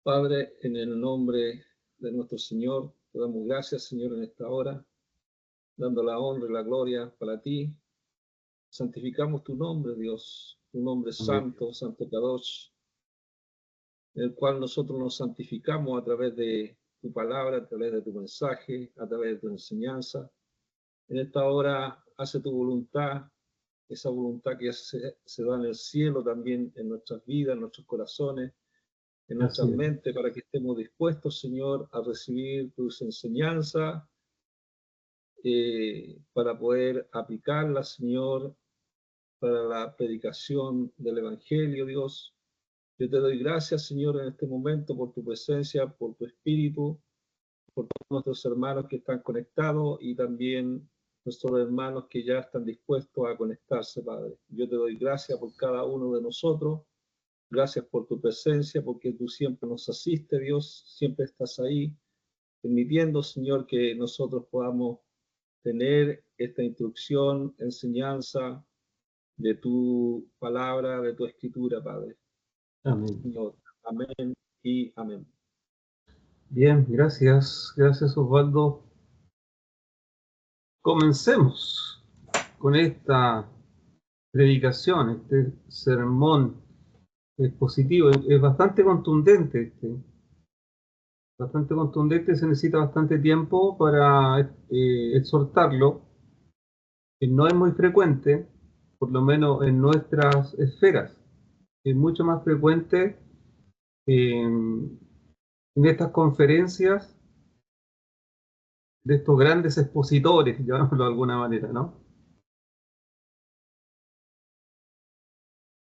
Padre, en el nombre de nuestro Señor, te damos gracias, Señor, en esta hora, dando la honra y la gloria para ti. Santificamos tu nombre, Dios, tu nombre santo, Santo Kadosh, en el cual nosotros nos santificamos a través de tu palabra, a través de tu mensaje, a través de tu enseñanza. En esta hora, hace tu voluntad, esa voluntad que se da en el cielo también en nuestras vidas, en nuestros corazones, en nuestra mente, para que estemos dispuestos, Señor, a recibir tus enseñanzas, para poder aplicarlas, Señor, para la predicación del Evangelio, Dios. Yo te doy gracias, Señor, en este momento por tu presencia, por tu espíritu, por todos nuestros hermanos que están conectados y también nuestros hermanos que ya están dispuestos a conectarse, Padre. Yo te doy gracias por cada uno de nosotros. Gracias por tu presencia, porque tú siempre nos asistes, Dios, siempre estás ahí, permitiendo, Señor, que nosotros podamos tener esta instrucción, enseñanza de tu palabra, de tu escritura, Padre. Amén. Señor, amén y amén. Bien, gracias. Gracias, Osvaldo. Comencemos con esta predicación, este sermón expositivo. Es bastante contundente bastante contundente, se necesita bastante tiempo para exhortarlo. No es muy frecuente, por lo menos en nuestras esferas. Es mucho más frecuente en estas conferencias de estos grandes expositores, llamémoslo de alguna manera, ¿no?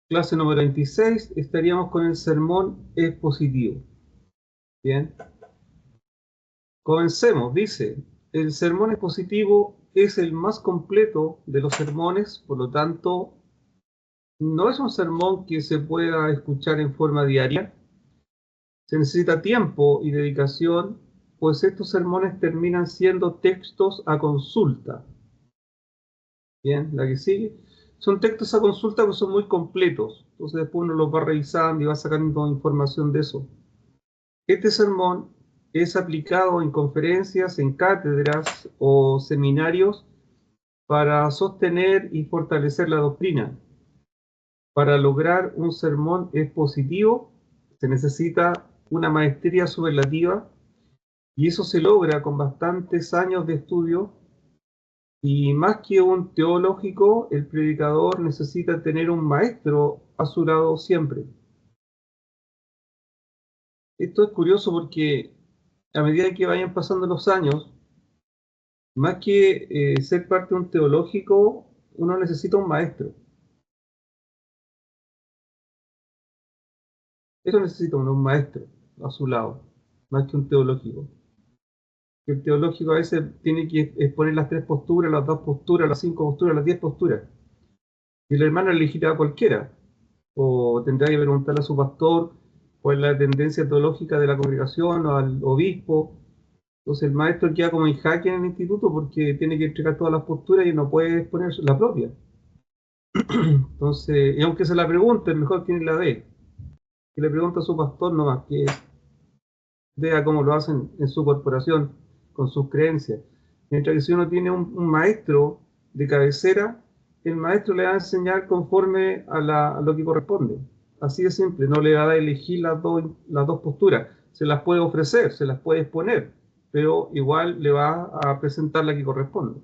Clase número 26, estaríamos con el sermón expositivo. Bien. Comencemos, dice, el sermón expositivo es el más completo de los sermones, por lo tanto, no es un sermón que se pueda escuchar en forma diaria. Se necesita tiempo y dedicación, pues estos sermones terminan siendo textos a consulta. Bien, la que sigue. Son textos a consulta que son muy completos, entonces después uno los va revisando y va sacando información de eso. Este sermón es aplicado en conferencias, en cátedras o seminarios para sostener y fortalecer la doctrina. Para lograr un sermón expositivo se necesita una maestría superlativa y eso se logra con bastantes años de estudio. Y más que un teológico, el predicador necesita tener un maestro a su lado siempre. Esto es curioso porque a medida que vayan pasando los años, más que ser parte de un teológico, uno necesita un maestro. Eso necesita uno, un maestro a su lado, más que un teológico. El teológico a veces tiene que exponer las 3 posturas, las 2 posturas, las 5 posturas, las 10 posturas. Y el hermano elegirá a cualquiera. O tendrá que preguntarle a su pastor cuál es la tendencia teológica de la congregación o al obispo. Entonces el maestro queda como en jaque en el instituto porque tiene que entregar todas las posturas y no puede exponer la propia. Entonces, y aunque se la pregunte, mejor quien la dé. Que le pregunte a su pastor nomás, que vea cómo lo hacen en su corporación, con sus creencias. Mientras que si uno tiene un maestro de cabecera, el maestro le va a enseñar conforme a lo que corresponde. Así de simple, no le va a elegir las dos posturas. Se las puede ofrecer, se las puede exponer, pero igual le va a presentar la que corresponde.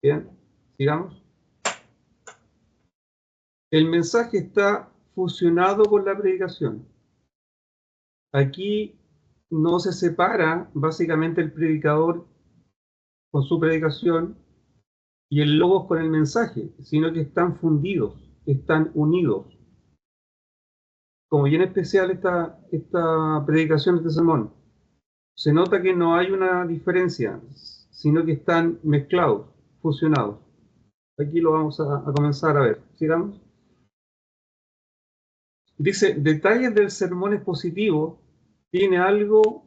Bien, sigamos. El mensaje está fusionado con la predicación. Aquí no se separa básicamente el predicador con su predicación y el logos con el mensaje, sino que están fundidos, están unidos. Como bien especial esta predicación, este sermón, se nota que no hay una diferencia, sino que están mezclados, fusionados. Aquí lo vamos a comenzar a ver. Sigamos. Dice, detalles del sermón expositivo tiene alto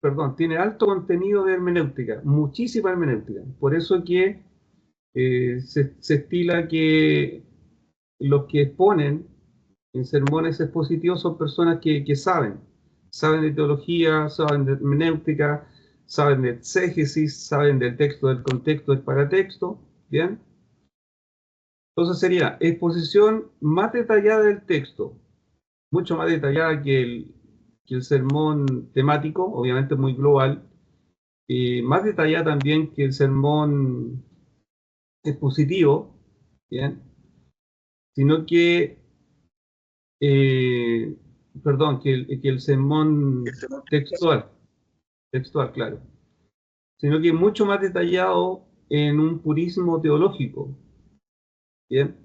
contenido de hermenéutica, muchísima hermenéutica. Por eso que se estila que los que exponen en sermones expositivos son personas que saben. saben de teología, saben de hermenéutica, saben de exégesis, saben del texto, del contexto, del paratexto, ¿bien? Entonces sería exposición más detallada del texto, mucho más detallada que el sermón temático, obviamente muy global, y más detallada también que el sermón expositivo, ¿bien? Sino que, eh, perdón, que el sermón textual, claro, sino que mucho más detallado en un purismo teológico, ¿bien?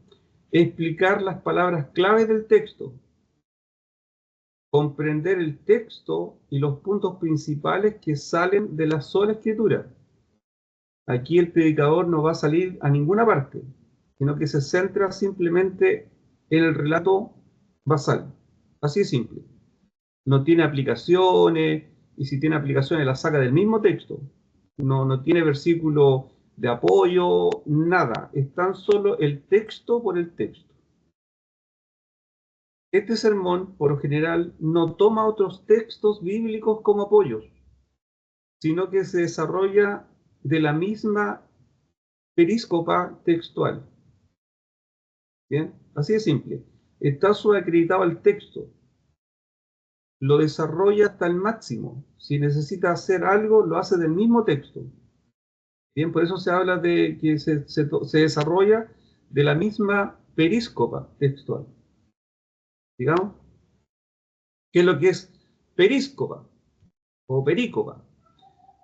Explicar las palabras claves del texto, comprender el texto y los puntos principales que salen de la sola escritura. Aquí el predicador no va a salir a ninguna parte, sino que se centra simplemente en el relato basal. Así de simple. No tiene aplicaciones, y si tiene aplicaciones las saca del mismo texto. No tiene versículo de apoyo, nada. Es tan solo el texto por el texto. Este sermón, por lo general, no toma otros textos bíblicos como apoyos, sino que se desarrolla de la misma períscopa textual. ¿Bien? Así de simple. Está subacreditado al texto. Lo desarrolla hasta el máximo. Si necesita hacer algo, lo hace del mismo texto. Bien, por eso se habla de que se desarrolla de la misma períscopa textual. Digamos, ¿qué es lo que es períscopa o perícopa?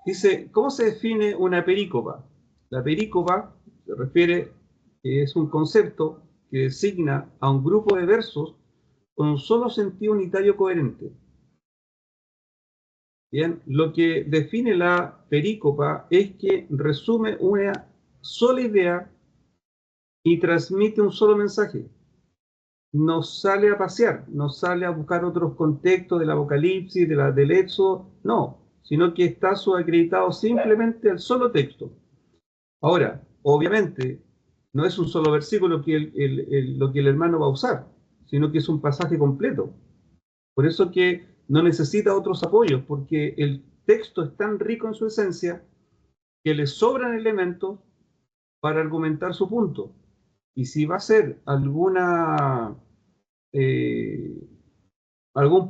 Dice, ¿cómo se define una perícopa? La perícopa se refiere, es un concepto que designa a un grupo de versos con un solo sentido unitario coherente. Bien, lo que define la perícopa es que resume una sola idea y transmite un solo mensaje. No sale a pasear, no sale a buscar otros contextos del Apocalipsis, del Éxodo, no, sino que está subacreditado simplemente al solo texto. Ahora, obviamente, no es un solo versículo lo que el hermano va a usar, sino que es un pasaje completo. Por eso que no necesita otros apoyos, porque el texto es tan rico en su esencia que le sobran elementos para argumentar su punto. Y si va a ser algún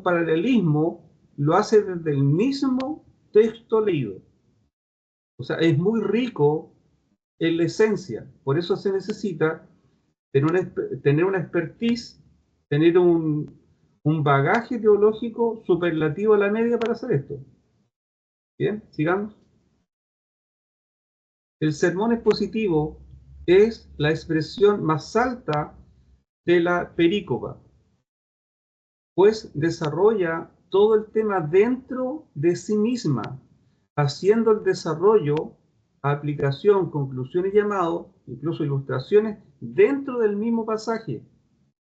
paralelismo, lo hace desde el mismo texto leído. O sea, es muy rico en la esencia. Por eso se necesita tener una expertise, tener un bagaje teológico superlativo a la media para hacer esto. Bien, sigamos. El sermón expositivo es la expresión más alta de la perícopa, pues desarrolla todo el tema dentro de sí misma, haciendo el desarrollo, aplicación, conclusión y llamado, incluso ilustraciones, dentro del mismo pasaje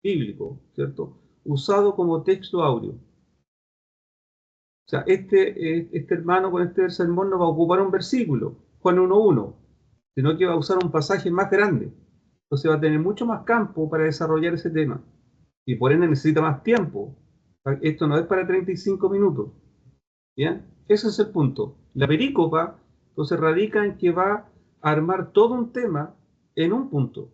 bíblico, ¿cierto? Usado como texto áureo. O sea, este hermano con este sermón no va a ocupar un versículo, Juan 1:1, sino que va a usar un pasaje más grande. Entonces va a tener mucho más campo para desarrollar ese tema. Y por ende necesita más tiempo. Esto no es para 35 minutos. ¿Bien? Ese es el punto. La perícopa, entonces, radica en que va a armar todo un tema en un punto.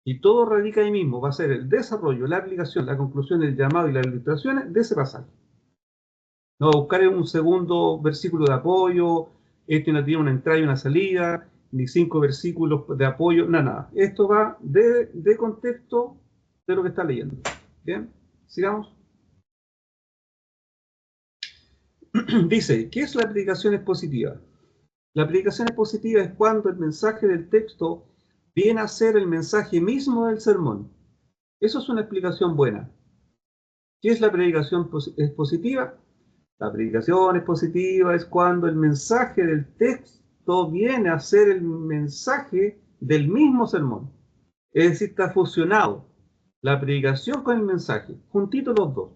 Y todo radica ahí mismo. Va a ser el desarrollo, la aplicación, la conclusión, el llamado y las ilustraciones de ese pasaje. No va a buscar un segundo versículo de apoyo, este no tiene una entrada y una salida, ni 5 versículos de apoyo, nada. Esto va de contexto de lo que está leyendo. Bien, sigamos. Dice, ¿qué es la predicación expositiva? La predicación expositiva es cuando el mensaje del texto viene a ser el mensaje mismo del sermón. Eso es una explicación buena. ¿Qué es la predicación expositiva? La predicación expositiva es cuando el mensaje del texto viene a ser el mensaje del mismo sermón. Es decir, está fusionado la predicación con el mensaje, juntitos los dos.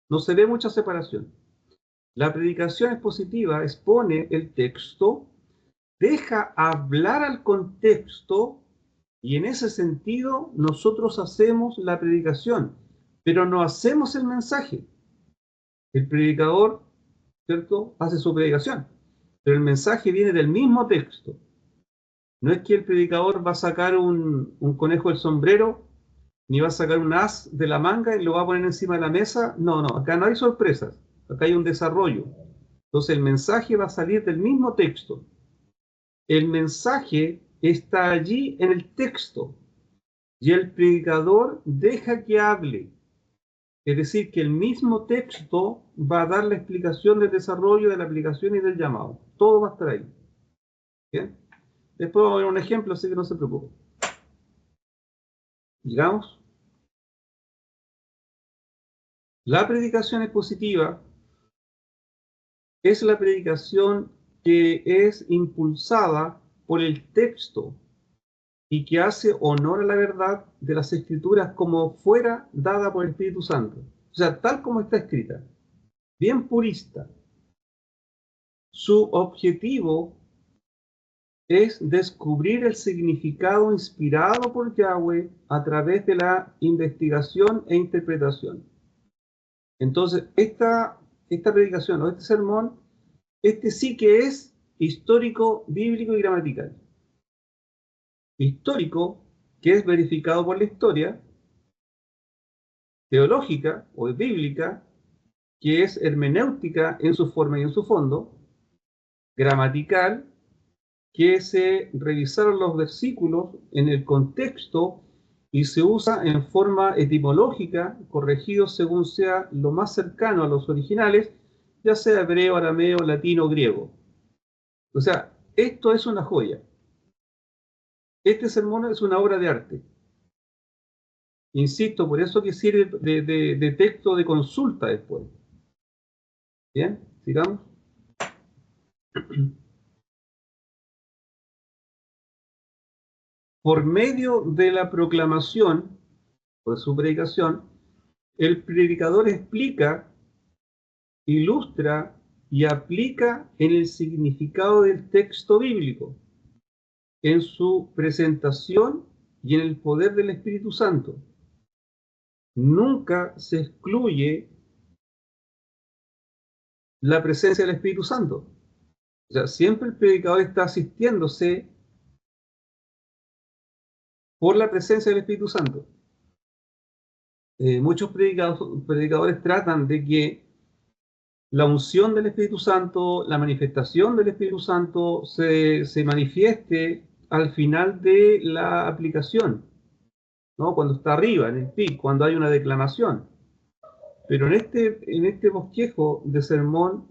No se ve mucha separación. La predicación expositiva expone el texto, deja hablar al contexto y en ese sentido nosotros hacemos la predicación, pero no hacemos el mensaje. El predicador, ¿cierto?, hace su predicación, pero el mensaje viene del mismo texto. No es que el predicador va a sacar un conejo del sombrero, ni va a sacar un as de la manga y lo va a poner encima de la mesa. No, no, acá no hay sorpresas, acá hay un desarrollo. Entonces el mensaje va a salir del mismo texto. El mensaje está allí en el texto y el predicador deja que hable. Es decir, que el mismo texto va a dar la explicación del desarrollo, de la aplicación y del llamado. Todo va a estar ahí. ¿Bien? Después vamos a ver un ejemplo, así que no se preocupe. Digamos, la predicación expositiva es la predicación que es impulsada por el texto y que hace honor a la verdad de las Escrituras como fuera dada por el Espíritu Santo. O sea, tal como está escrita, bien purista. Su objetivo es descubrir el significado inspirado por Yahweh a través de la investigación e interpretación. Entonces, esta predicación o este sermón, este sí que es histórico, bíblico y gramatical. Histórico, que es verificado por la historia, teológica o bíblica, que es hermenéutica en su forma y en su fondo, gramatical, que se revisaron los versículos en el contexto y se usa en forma etimológica, corregido según sea lo más cercano a los originales, ya sea hebreo, arameo, latino o griego. O sea, esto es una joya. Este sermón es una obra de arte. Insisto, por eso que sirve de texto de consulta después. Bien, sigamos. Por medio de la proclamación, por su predicación, el predicador explica, ilustra y aplica en el significado del texto bíblico, en su presentación y en el poder del Espíritu Santo. Nunca se excluye la presencia del Espíritu Santo. O sea, siempre el predicador está asistiéndose por la presencia del Espíritu Santo. Muchos predicadores tratan de que la unción del Espíritu Santo, la manifestación del Espíritu Santo se manifieste al final de la aplicación, ¿no? Cuando está arriba, en el pic, cuando hay una declamación. Pero en este bosquejo de sermón,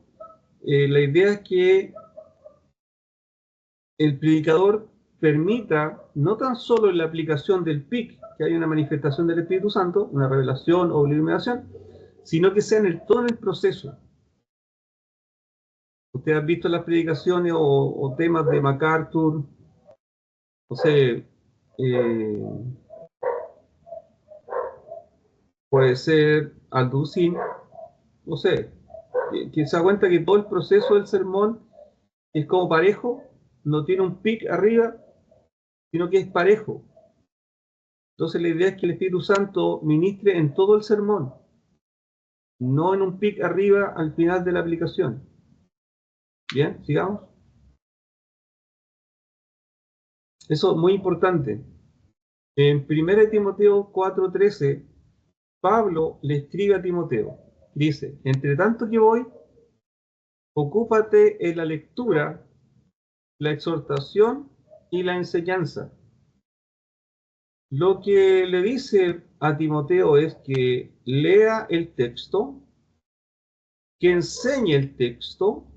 la idea es que el predicador permita, no tan solo en la aplicación del pic, que hay una manifestación del Espíritu Santo, una revelación o iluminación, sino que sea todo en el proceso. Usted ha visto las predicaciones o temas de MacArthur, no sé, puede ser Alducin, no sé, que se da cuenta que todo el proceso del sermón es como parejo, no tiene un pic arriba, sino que es parejo. Entonces la idea es que el Espíritu Santo ministre en todo el sermón, no en un pic arriba al final de la aplicación. Bien, sigamos. Eso es muy importante. En 1 Timoteo 4:13, Pablo le escribe a Timoteo, dice, entre tanto que voy, ocúpate en la lectura, la exhortación y la enseñanza. Lo que le dice a Timoteo es que lea el texto, que enseñe el texto,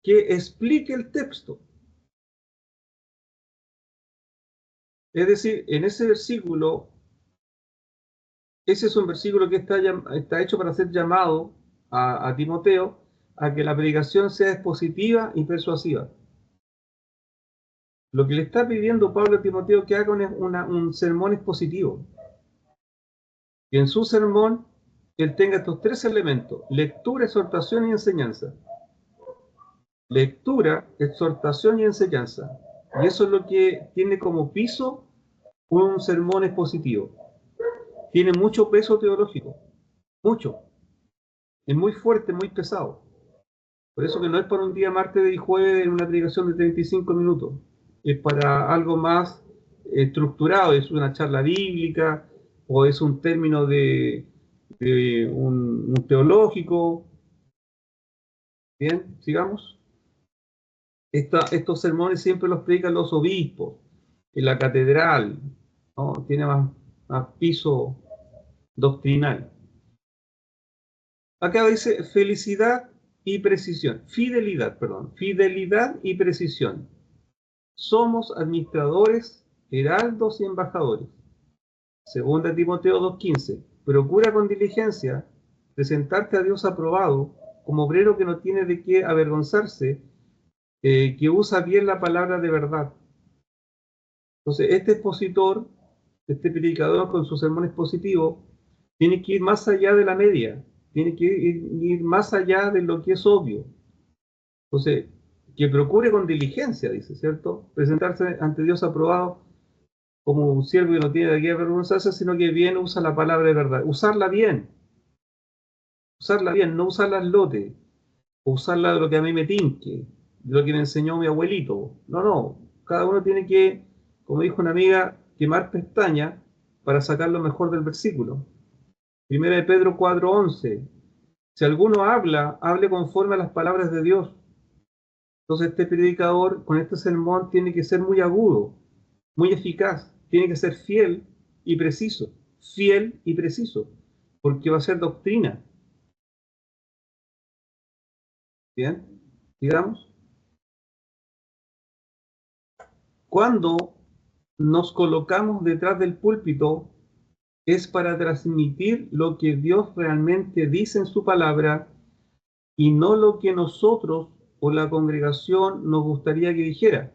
que explique el texto. Es decir, en ese versículo, ese es un versículo que está hecho para ser llamado a Timoteo a que la predicación sea expositiva y persuasiva. Lo que le está pidiendo Pablo a Timoteo que haga un sermón expositivo. Que en su sermón él tenga estos tres elementos: lectura, exhortación y enseñanza. Lectura, exhortación y enseñanza. Y eso es lo que tiene como piso un sermón expositivo. Tiene mucho peso teológico, mucho. Es muy fuerte, muy pesado. Por eso que no es para un día martes y jueves en una predicación de 35 minutos. Es para algo más estructurado. Es una charla bíblica o es un término de un teológico. Bien, sigamos. Estos sermones siempre los predican los obispos en la catedral, ¿no? Tiene más piso doctrinal. Acá dice felicidad y precisión, fidelidad y precisión. Somos administradores, heraldos y embajadores. Segunda Timoteo 2:15. Procura con diligencia presentarte a Dios aprobado, como obrero que no tiene de qué avergonzarse, que usa bien la palabra de verdad. Entonces, este expositor, este predicador con sus sermones positivos, tiene que ir más allá de la media, tiene que ir más allá de lo que es obvio. Entonces, que procure con diligencia, dice, ¿cierto? Presentarse ante Dios aprobado como un siervo que no tiene de qué avergonzarse, sino que bien usa la palabra de verdad. Usarla bien, no usarla al lote, o usarla de lo que a mí me tinque, de lo que me enseñó mi abuelito. No, cada uno tiene que, como dijo una amiga, quemar pestañas para sacar lo mejor del versículo. Primera de Pedro 4:11. Si alguno habla, hable conforme a las palabras de Dios. Entonces este predicador con este sermón tiene que ser muy agudo, muy eficaz, tiene que ser fiel y preciso, porque va a ser doctrina. Bien, digamos, cuando nos colocamos detrás del púlpito es para transmitir lo que Dios realmente dice en su palabra y no lo que nosotros o la congregación nos gustaría que dijera.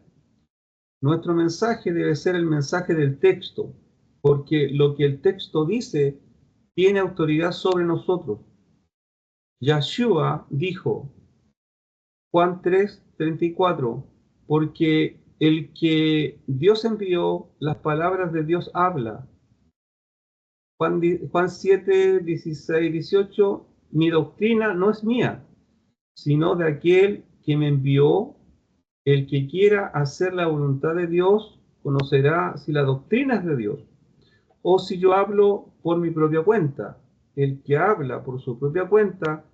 Nuestro mensaje debe ser el mensaje del texto, porque lo que el texto dice tiene autoridad sobre nosotros. Yeshua dijo, Juan 3:34, porque el que Dios envió, las palabras de Dios habla. Juan 7:16-18, mi doctrina no es mía, sino de aquel que me envió. El que quiera hacer la voluntad de Dios conocerá si la doctrina es de Dios o si yo hablo por mi propia cuenta. El que habla por su propia cuenta,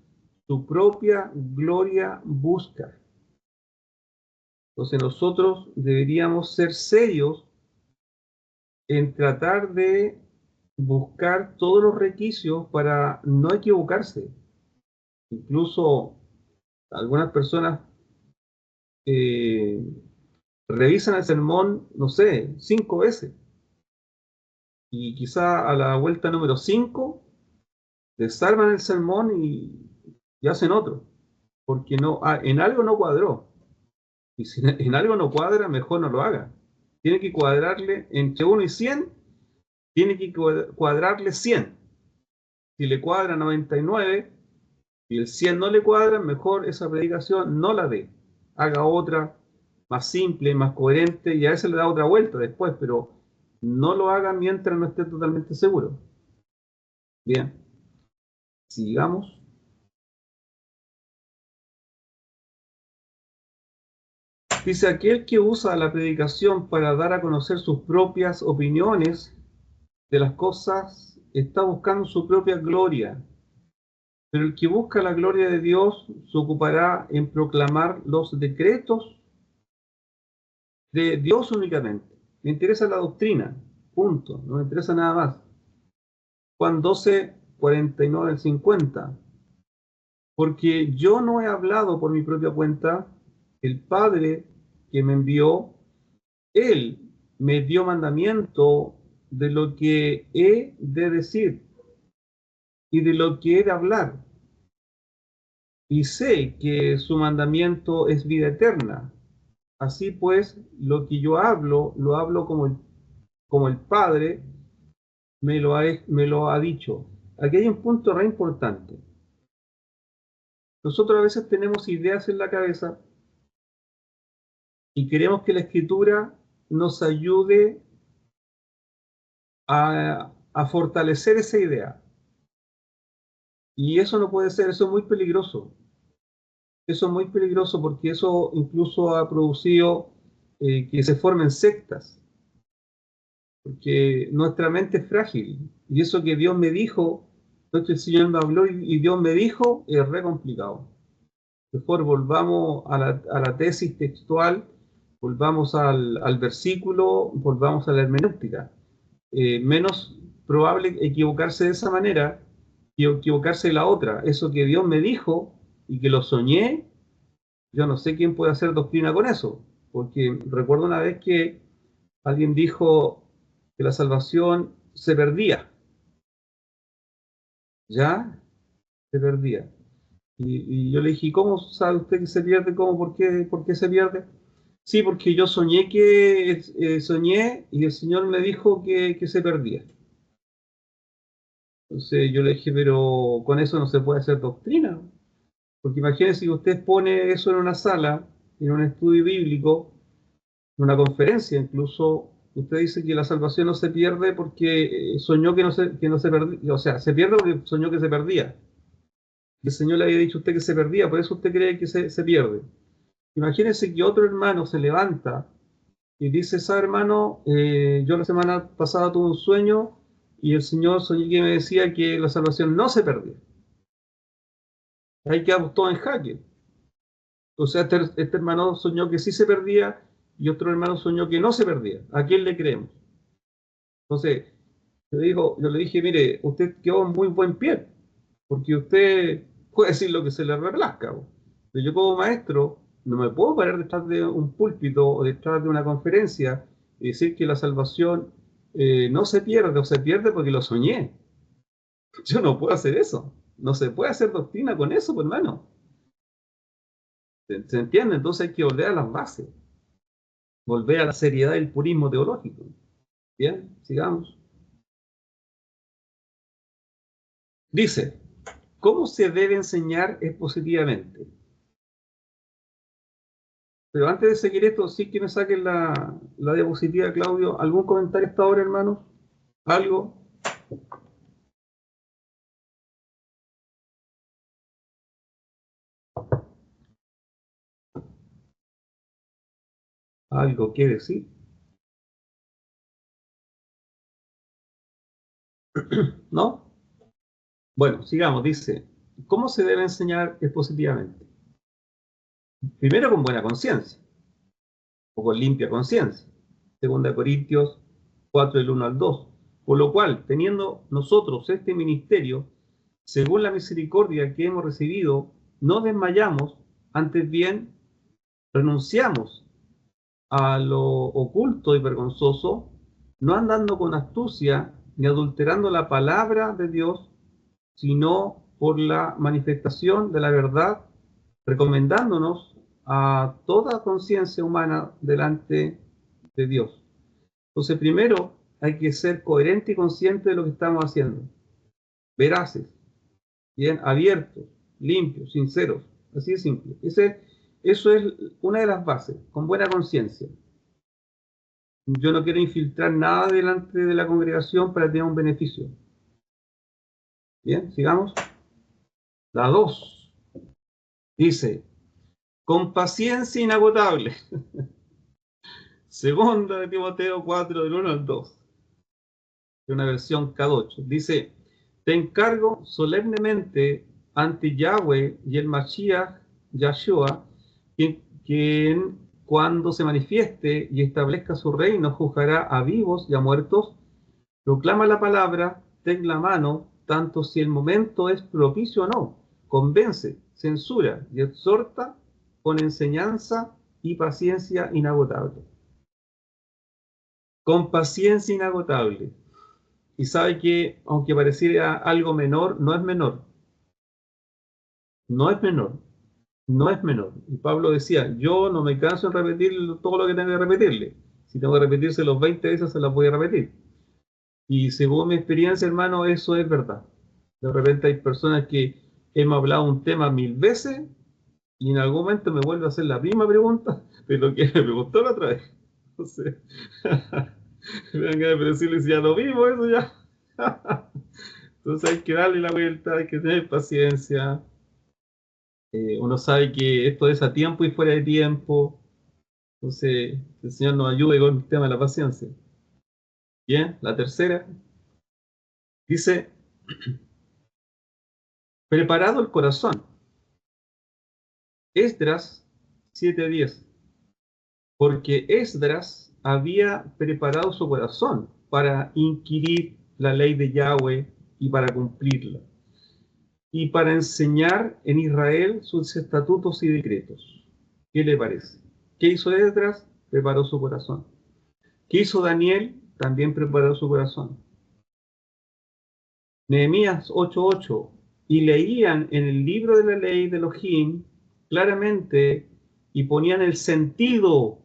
su propia gloria busca. Entonces nosotros deberíamos ser serios en tratar de buscar todos los requisitos para no equivocarse. Incluso algunas personas revisan el sermón, no sé, 5 veces. Y quizá a la vuelta número 5 desarman el sermón y hacen otro. Porque en algo no cuadró. Y si en algo no cuadra, mejor no lo haga. Tiene que cuadrarle entre 1 y 100, tiene que cuadrarle 100. Si le cuadra 99 y el 100 no le cuadra, mejor esa predicación no la dé. Haga otra más simple, más coherente y a veces le da otra vuelta después, pero no lo haga mientras no esté totalmente seguro. Bien, sigamos. Dice, aquel que usa la predicación para dar a conocer sus propias opiniones de las cosas está buscando su propia gloria. Pero el que busca la gloria de Dios se ocupará en proclamar los decretos de Dios únicamente. Me interesa la doctrina, punto, no me interesa nada más. Juan 12:49 al 50. Porque yo no he hablado por mi propia cuenta, el Padre que me envió, Él me dio mandamiento de lo que he de decir y de lo que he de hablar. Y sé que su mandamiento es vida eterna. Así pues, lo que yo hablo, lo hablo como el Padre me lo ha dicho. Aquí hay un punto re importante. Nosotros a veces tenemos ideas en la cabeza y queremos que la Escritura nos ayude a fortalecer esa idea. Y eso no puede ser, eso es muy peligroso. Eso es muy peligroso porque eso incluso ha producido que se formen sectas. Porque nuestra mente es frágil. Y eso que Dios me dijo, lo que el Señor me habló y Dios me dijo, es re complicado. Mejor volvamos a la tesis textual, volvamos al versículo, volvamos a la hermenéutica. Menos probable equivocarse de esa manera que equivocarse de la otra. Eso que Dios me dijo y que lo soñé, yo no sé quién puede hacer doctrina con eso. Porque recuerdo una vez que alguien dijo que la salvación se perdía. ¿Ya? Se perdía. Y yo le dije, ¿cómo sabe usted que se pierde? ¿Cómo? Por qué se pierde? Sí, porque yo soñé y el Señor me dijo que se perdía. Entonces yo le dije, pero con eso no se puede hacer doctrina. Porque imagínese que usted pone eso en una sala, en un estudio bíblico, en una conferencia, incluso usted dice que la salvación no se pierde porque soñó que no se perdía, o sea, se pierde porque soñó que se perdía. El Señor le había dicho a usted que se perdía, por eso usted cree que se pierde. Imagínese que otro hermano se levanta y dice, ¿sabe hermano? Yo la semana pasada tuve un sueño y el Señor soñé que me decía que la salvación no se perdía. Ahí quedamos todos en jaque. O sea, este hermano soñó que sí se perdía y otro hermano soñó que no se perdía. ¿A quién le creemos? Entonces, yo le dije, mire, usted quedó en muy buen pie, porque usted puede decir lo que se le replazca. Pero yo como maestro no me puedo parar detrás de un púlpito o detrás de una conferencia y decir que la salvación no se pierde o se pierde porque lo soñé. Yo no puedo hacer eso. No se puede hacer doctrina con eso, pues, hermano. ¿Se entiende? Entonces hay que volver a las bases, volver a la seriedad del purismo teológico. Bien, sigamos. Dice, ¿cómo se debe enseñar expositivamente? Pero antes de seguir esto, sí que me saquen la diapositiva, Claudio. ¿Algún comentario hasta ahora, hermano? ¿Algo? ¿Algo que decir? ¿No? Bueno, sigamos. Dice, ¿cómo se debe enseñar expositivamente? Primero con buena conciencia, o con limpia conciencia. Segunda Corintios 4, del 1 al 2. Por lo cual, teniendo nosotros este ministerio, según la misericordia que hemos recibido, no desmayamos, antes bien renunciamos a lo oculto y vergonzoso, no andando con astucia ni adulterando la palabra de Dios, sino por la manifestación de la verdad, recomendándonos a toda conciencia humana delante de Dios. Entonces, primero hay que ser coherente y consciente de lo que estamos haciendo. Veraces, bien, abiertos, limpios, sinceros. Así de simple. Eso es una de las bases, con buena conciencia. Yo no quiero infiltrar nada delante de la congregación para tener un beneficio. Bien, sigamos. La 2 dice, con paciencia inagotable. Segunda de Timoteo 4, del 1 al 2. De una versión K8. Dice, te encargo solemnemente ante Yahweh y el Mashiach Yahshua, quien cuando se manifieste y establezca su reino juzgará a vivos y a muertos. Proclama la palabra, ten la mano, tanto si el momento es propicio o no. Convence, censura y exhorta con enseñanza y paciencia inagotable. Con paciencia inagotable. Y sabe que, aunque pareciera algo menor, no es menor. No es menor. No es menor. Y Pablo decía, yo no me canso en repetir todo lo que tengo que repetirle. Si tengo que repetirse los 20 veces, se las voy a repetir. Y según mi experiencia, hermano, eso es verdad. De repente hay personas que hemos hablado un tema 1000 veces y en algún momento me vuelve a hacer la misma pregunta de lo que me preguntó la otra vez. Entonces, venga, pero decirles ya lo vimos, eso ya. Entonces hay que darle la vuelta, hay que tener paciencia. Uno sabe que esto es a tiempo y fuera de tiempo. Entonces, que el Señor nos ayude con el tema de la paciencia. Bien, la tercera. Dice, preparado el corazón. Esdras 7:10. Porque Esdras había preparado su corazón para inquirir la ley de Yahweh y para cumplirla, y para enseñar en Israel sus estatutos y decretos. ¿Qué le parece? ¿Qué hizo Esdras? Preparó su corazón. ¿Qué hizo Daniel? También preparó su corazón. Nehemías 8:8. Y leían en el libro de la ley de Elohim claramente y ponían el sentido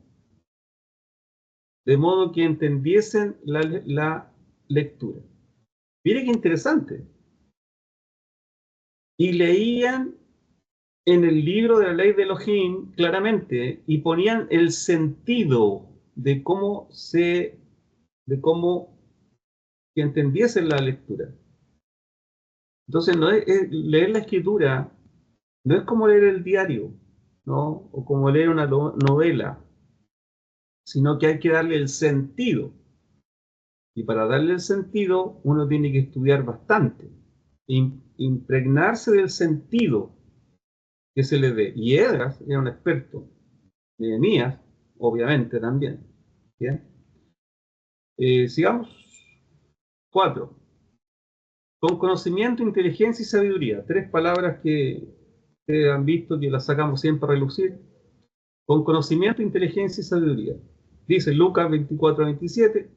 de modo que entendiesen la lectura. Mire qué interesante. Y leían en el libro de la ley de Elohim claramente y ponían el sentido de cómo que entendiesen la lectura. Entonces, leer la escritura no es como leer el diario, ¿no? O como leer una novela, sino que hay que darle el sentido. Y para darle el sentido, uno tiene que estudiar bastante, impregnarse del sentido que se le dé. Y Esdras era un experto. Nehemías, obviamente, también. ¿Bien? Sigamos. 4. Con conocimiento, inteligencia y sabiduría. 3 palabras que ustedes han visto que las sacamos siempre a relucir. Con conocimiento, inteligencia y sabiduría. Dice Lucas 24:27.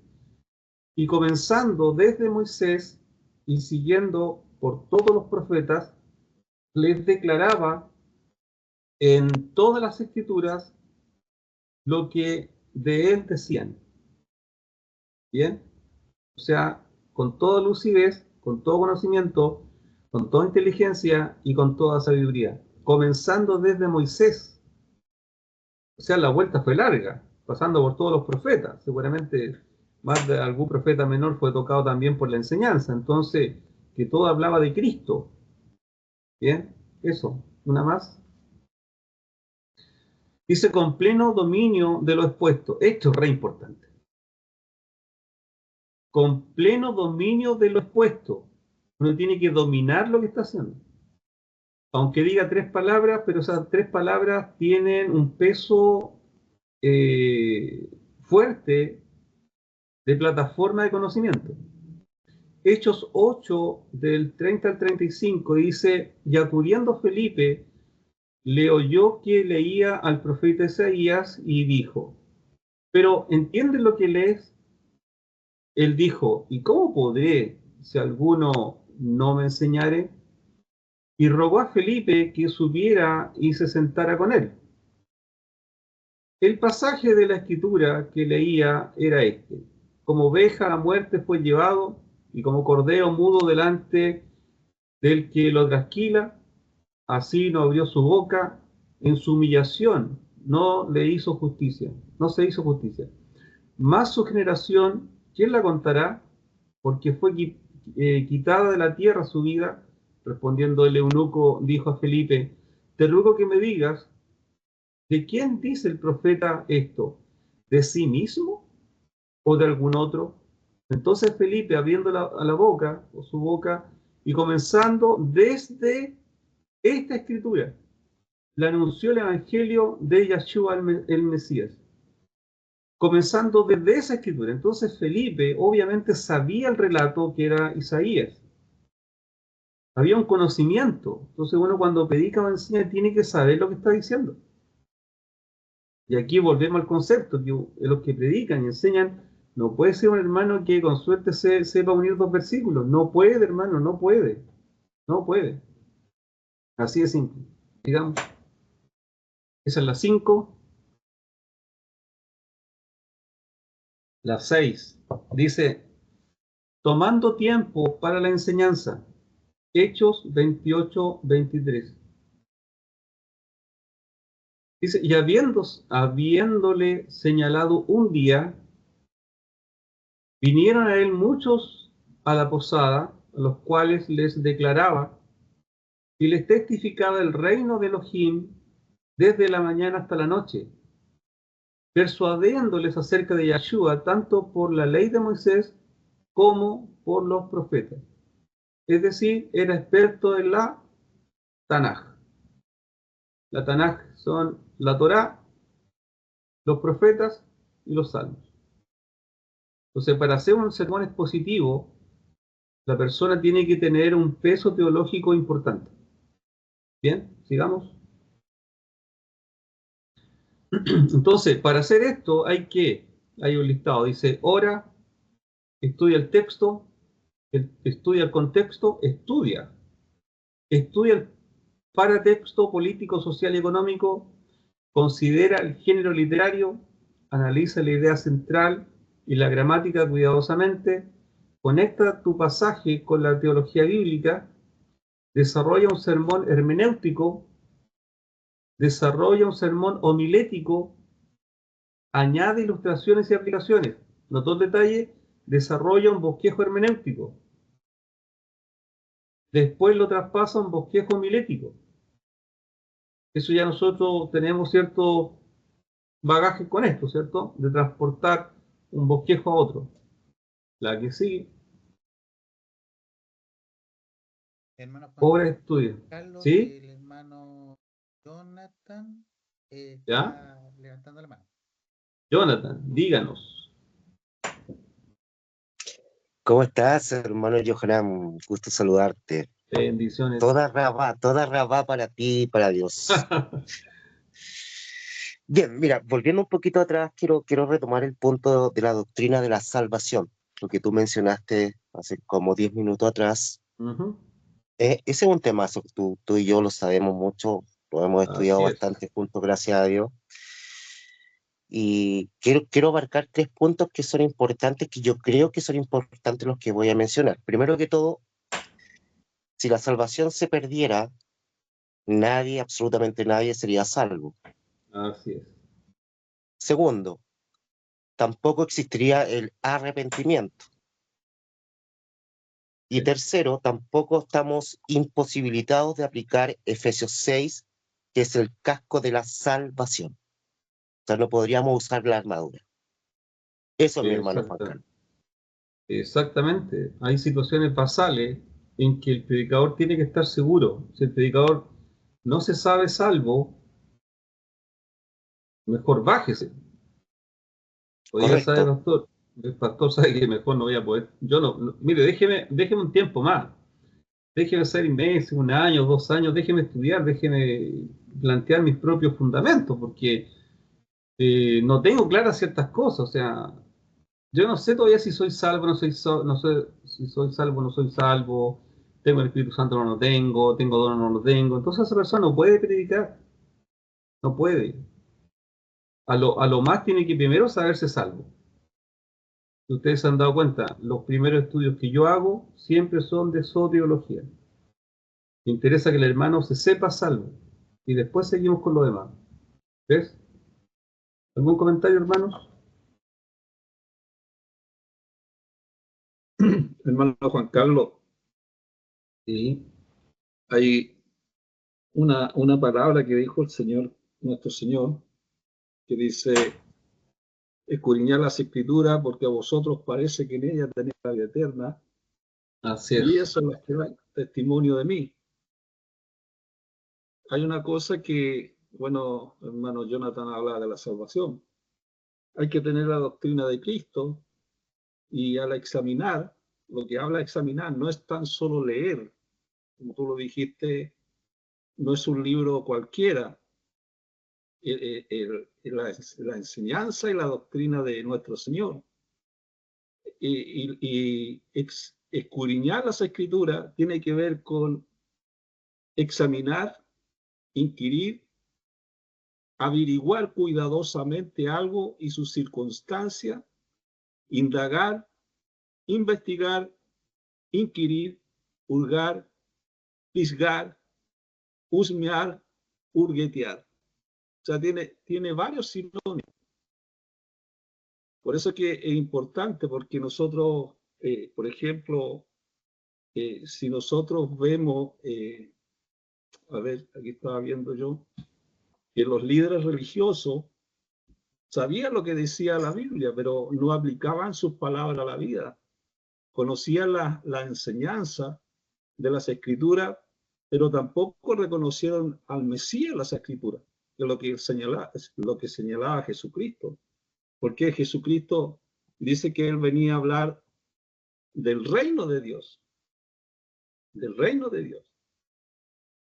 Y comenzando desde Moisés y siguiendo por todos los profetas, les declaraba en todas las escrituras lo que de él decían. ¿Bien? O sea, con toda lucidez, con todo conocimiento, con toda inteligencia y con toda sabiduría. Comenzando desde Moisés. O sea, la vuelta fue larga, pasando por todos los profetas. Seguramente más de algún profeta menor fue tocado también por la enseñanza. Entonces, que todo hablaba de Cristo. Bien, eso. Una más. Dice con pleno dominio de lo expuesto. Esto es re importante. Con pleno dominio de lo expuesto. Uno tiene que dominar lo que está haciendo. Aunque diga 3 palabras, pero esas 3 palabras tienen un peso fuerte de plataforma de conocimiento. Hechos 8, del 30 al 35, dice, y acudiendo Felipe, le oyó que leía al profeta Isaías y dijo, pero ¿entiendes lo que lees? Él dijo, ¿y cómo podré si alguno no me enseñare? Y rogó a Felipe que subiera y se sentara con él. El pasaje de la escritura que leía era este. Como oveja a muerte fue llevado, y como cordero mudo delante del que lo trasquila, así no abrió su boca, en su humillación no le hizo justicia, no se hizo justicia. Más su generación, ¿quién la contará? Porque fue quitada de la tierra su vida. Respondiendo el eunuco, dijo a Felipe, te ruego que me digas, ¿de quién dice el profeta esto? ¿De sí mismo o de algún otro? Entonces Felipe, abriendo la boca, o su boca, y comenzando desde esta escritura, le anunció el evangelio de Yahshua el Mesías. Comenzando desde esa escritura. Entonces Felipe obviamente sabía el relato que era Isaías. Había un conocimiento. Entonces uno cuando predica o enseña tiene que saber lo que está diciendo. Y aquí volvemos al concepto, que los que predican y enseñan, no puede ser un hermano que con suerte sepa unir 2 versículos. No puede, hermano, no puede. No puede. Así de simple. Digamos, esa es la 5. La 6. Dice, tomando tiempo para la enseñanza. Hechos 28:23. Dice, y habiéndole señalado un día, vinieron a él muchos a la posada a los cuales les declaraba y les testificaba el reino de Elohim desde la mañana hasta la noche, persuadiéndoles acerca de Yahshua tanto por la ley de Moisés como por los profetas. Es decir, era experto en la Tanaj. La Tanaj son la Torá, los profetas y los salmos. Entonces, para hacer un sermón expositivo, la persona tiene que tener un peso teológico importante. Bien, sigamos. Entonces, para hacer esto hay un listado, dice, ora, estudia el texto, estudia el contexto, estudia el paratexto político, social y económico, considera el género literario, analiza la idea central y la gramática cuidadosamente, conecta tu pasaje con la teología bíblica, desarrolla un sermón hermenéutico, desarrolla un sermón homilético, añade ilustraciones y aplicaciones. Notó el detalle, desarrolla un bosquejo hermenéutico. Después lo traspasa a un bosquejo homilético. Eso ya nosotros tenemos cierto bagaje con esto, ¿cierto? De transportar un bosquejo a otro. La que sigue. Hermano Juan Obra de estudio. Carlos, ¿Sí? el hermano Jonathan ¿Ya? está levantando la mano. Jonathan, díganos. ¿Cómo estás, hermano Johanan? Gusto saludarte. Bendiciones. Toda rabá para ti y para Dios. Bien, mira, volviendo un poquito atrás, quiero retomar el punto de la doctrina de la salvación, lo que tú mencionaste hace como 10 minutos atrás. Ese es un temazo, tú y yo lo sabemos mucho, lo hemos estudiado bastante juntos, gracias a Dios. Y quiero abarcar 3 puntos que son importantes, que yo creo que son importantes los que voy a mencionar. Primero que todo, si la salvación se perdiera, nadie, absolutamente nadie, sería salvo. Así es. Segundo, tampoco existiría el arrepentimiento. Y tercero, tampoco estamos imposibilitados de aplicar Efesios 6, que es el casco de la salvación. O sea, no podríamos usar la armadura. Eso es mi hermano Juan Carlos. Exactamente. Hay situaciones basales en que el predicador tiene que estar seguro. Si el predicador no se sabe salvo, mejor bájese. O ya sabe, pastor, el pastor sabe que mejor no voy a poder. Yo mire, déjeme un tiempo más. Déjeme 6 meses, 1 año, 2 años, déjeme estudiar, déjeme plantear mis propios fundamentos, porque no tengo claras ciertas cosas. O sea, yo no sé todavía si soy salvo, no sé si soy salvo, no soy salvo, tengo el Espíritu Santo, no lo tengo don, no lo tengo. Entonces esa persona no puede predicar, no puede. A lo más tiene que primero saberse salvo. Si ustedes se han dado cuenta, los primeros estudios que yo hago siempre son de soteriología. Me interesa que el hermano se sepa salvo y después seguimos con lo demás. ¿Ves? ¿Algún comentario, hermanos? Hermano Juan Carlos, Sí. hay una palabra que dijo el Señor, nuestro Señor, que dice, escudriñad las Escrituras porque a vosotros parece que en ellas tenéis la vida eterna. Así es. Y eso es lo que da testimonio de mí. Hay una cosa que, bueno, hermano Jonathan habla de la salvación. Hay que tener la doctrina de Cristo y al examinar, lo que habla de examinar no es tan solo leer, como tú lo dijiste, no es un libro cualquiera. La enseñanza y la doctrina de nuestro Señor. Y escudriñar las Escrituras tiene que ver con examinar, inquirir, averiguar cuidadosamente algo y sus circunstancias, indagar, investigar, inquirir, hurgar, fisgar, husmear, hurguetear. O sea, tiene varios sinónimos. Por eso es que es importante, porque nosotros, por ejemplo, si nosotros vemos, a ver, aquí estaba viendo yo, que los líderes religiosos sabían lo que decía la Biblia, pero no aplicaban sus palabras a la vida. Conocían la enseñanza de las Escrituras, pero tampoco reconocieron al Mesías en las Escrituras, que es lo que señalaba Jesucristo. Porque Jesucristo dice que él venía a hablar del reino de Dios, del reino de Dios.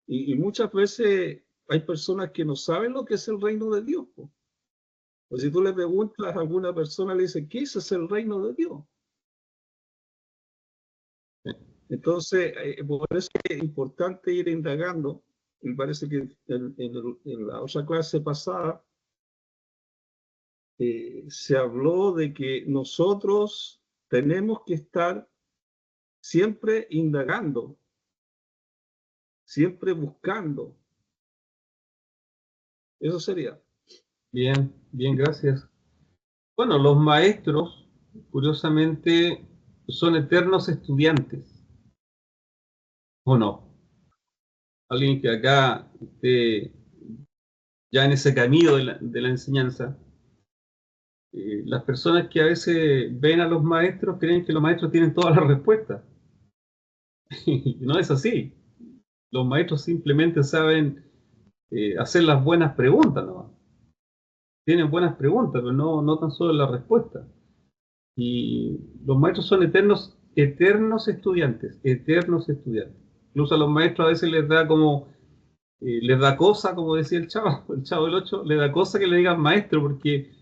Y muchas veces hay personas que no saben lo que es el reino de Dios. O si tú le preguntas a alguna persona, le dice, ¿qué es el reino de Dios? Entonces, por eso es importante ir indagando. Me parece que en la otra clase pasada se habló de que nosotros tenemos que estar siempre indagando, siempre buscando. Eso sería. Bien, bien, gracias. Bueno, los maestros, curiosamente, son eternos estudiantes. ¿O no? Alguien que acá esté ya en ese camino de la enseñanza. Las personas que a veces ven a los maestros creen que los maestros tienen todas las respuestas. Y no es así. Los maestros simplemente saben hacer las buenas preguntas, ¿no? Tienen buenas preguntas, pero no tan solo las respuestas. Y los maestros son eternos estudiantes, eternos estudiantes. Incluso a los maestros a veces les da como, les da cosa, como decía el Chavo del 8, le da cosa que le digan maestro, porque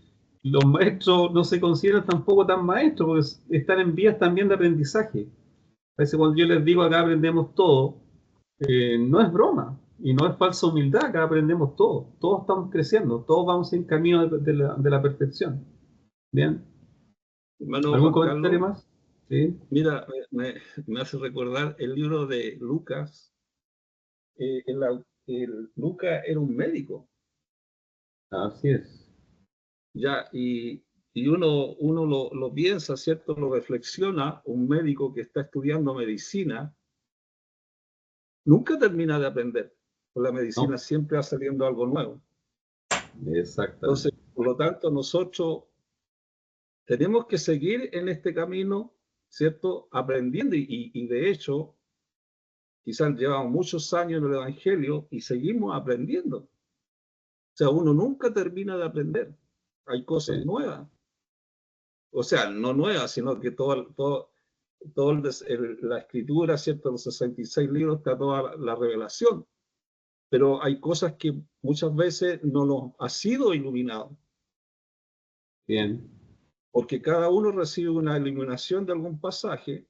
los maestros no se consideran tampoco tan maestros, porque están en vías también de aprendizaje. A veces cuando yo les digo acá aprendemos todo, no es broma y no es falsa humildad, acá aprendemos todo, todos estamos creciendo, todos vamos en camino de la perfección. Bien. Hermano ¿Algún Juan comentario Carlos, más? Sí. mira, me hace recordar el libro de Lucas. Lucas era un médico, Así es. ya, y uno lo piensa, ¿cierto? Lo reflexiona. Un médico que está estudiando medicina nunca termina de aprender. Con la medicina No, siempre va saliendo algo nuevo. exactamente. Entonces, por lo tanto, nosotros tenemos que seguir en este camino, ¿cierto? Aprendiendo y de hecho, quizás llevamos muchos años en el Evangelio y seguimos aprendiendo. O sea, uno nunca termina de aprender. Hay cosas Sí, nuevas. O sea, no nuevas, sino que la escritura, ¿cierto? Los 66 libros está toda la revelación. Pero hay cosas que muchas veces no nos ha sido iluminado. bien. Porque cada uno recibe una iluminación de algún pasaje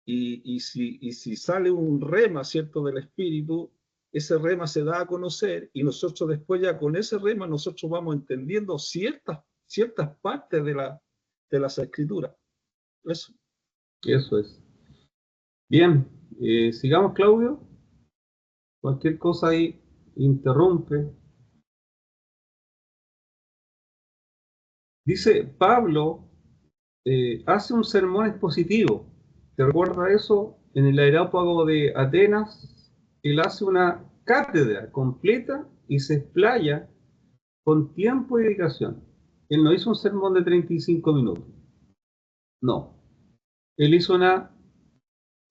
y si sale un rema, ¿cierto? Del Espíritu, ese rema se da a conocer y nosotros después ya con ese rema nosotros vamos entendiendo ciertas partes de las escrituras. Eso. Eso es. Bien, sigamos, Claudio. Cualquier cosa ahí interrumpe. Dice Pablo, hace un sermón expositivo. ¿Te recuerda eso? En el Areópago de Atenas, él hace una cátedra completa y se explaya con tiempo y dedicación. Él no hizo un sermón de 35 minutos. No. Él hizo una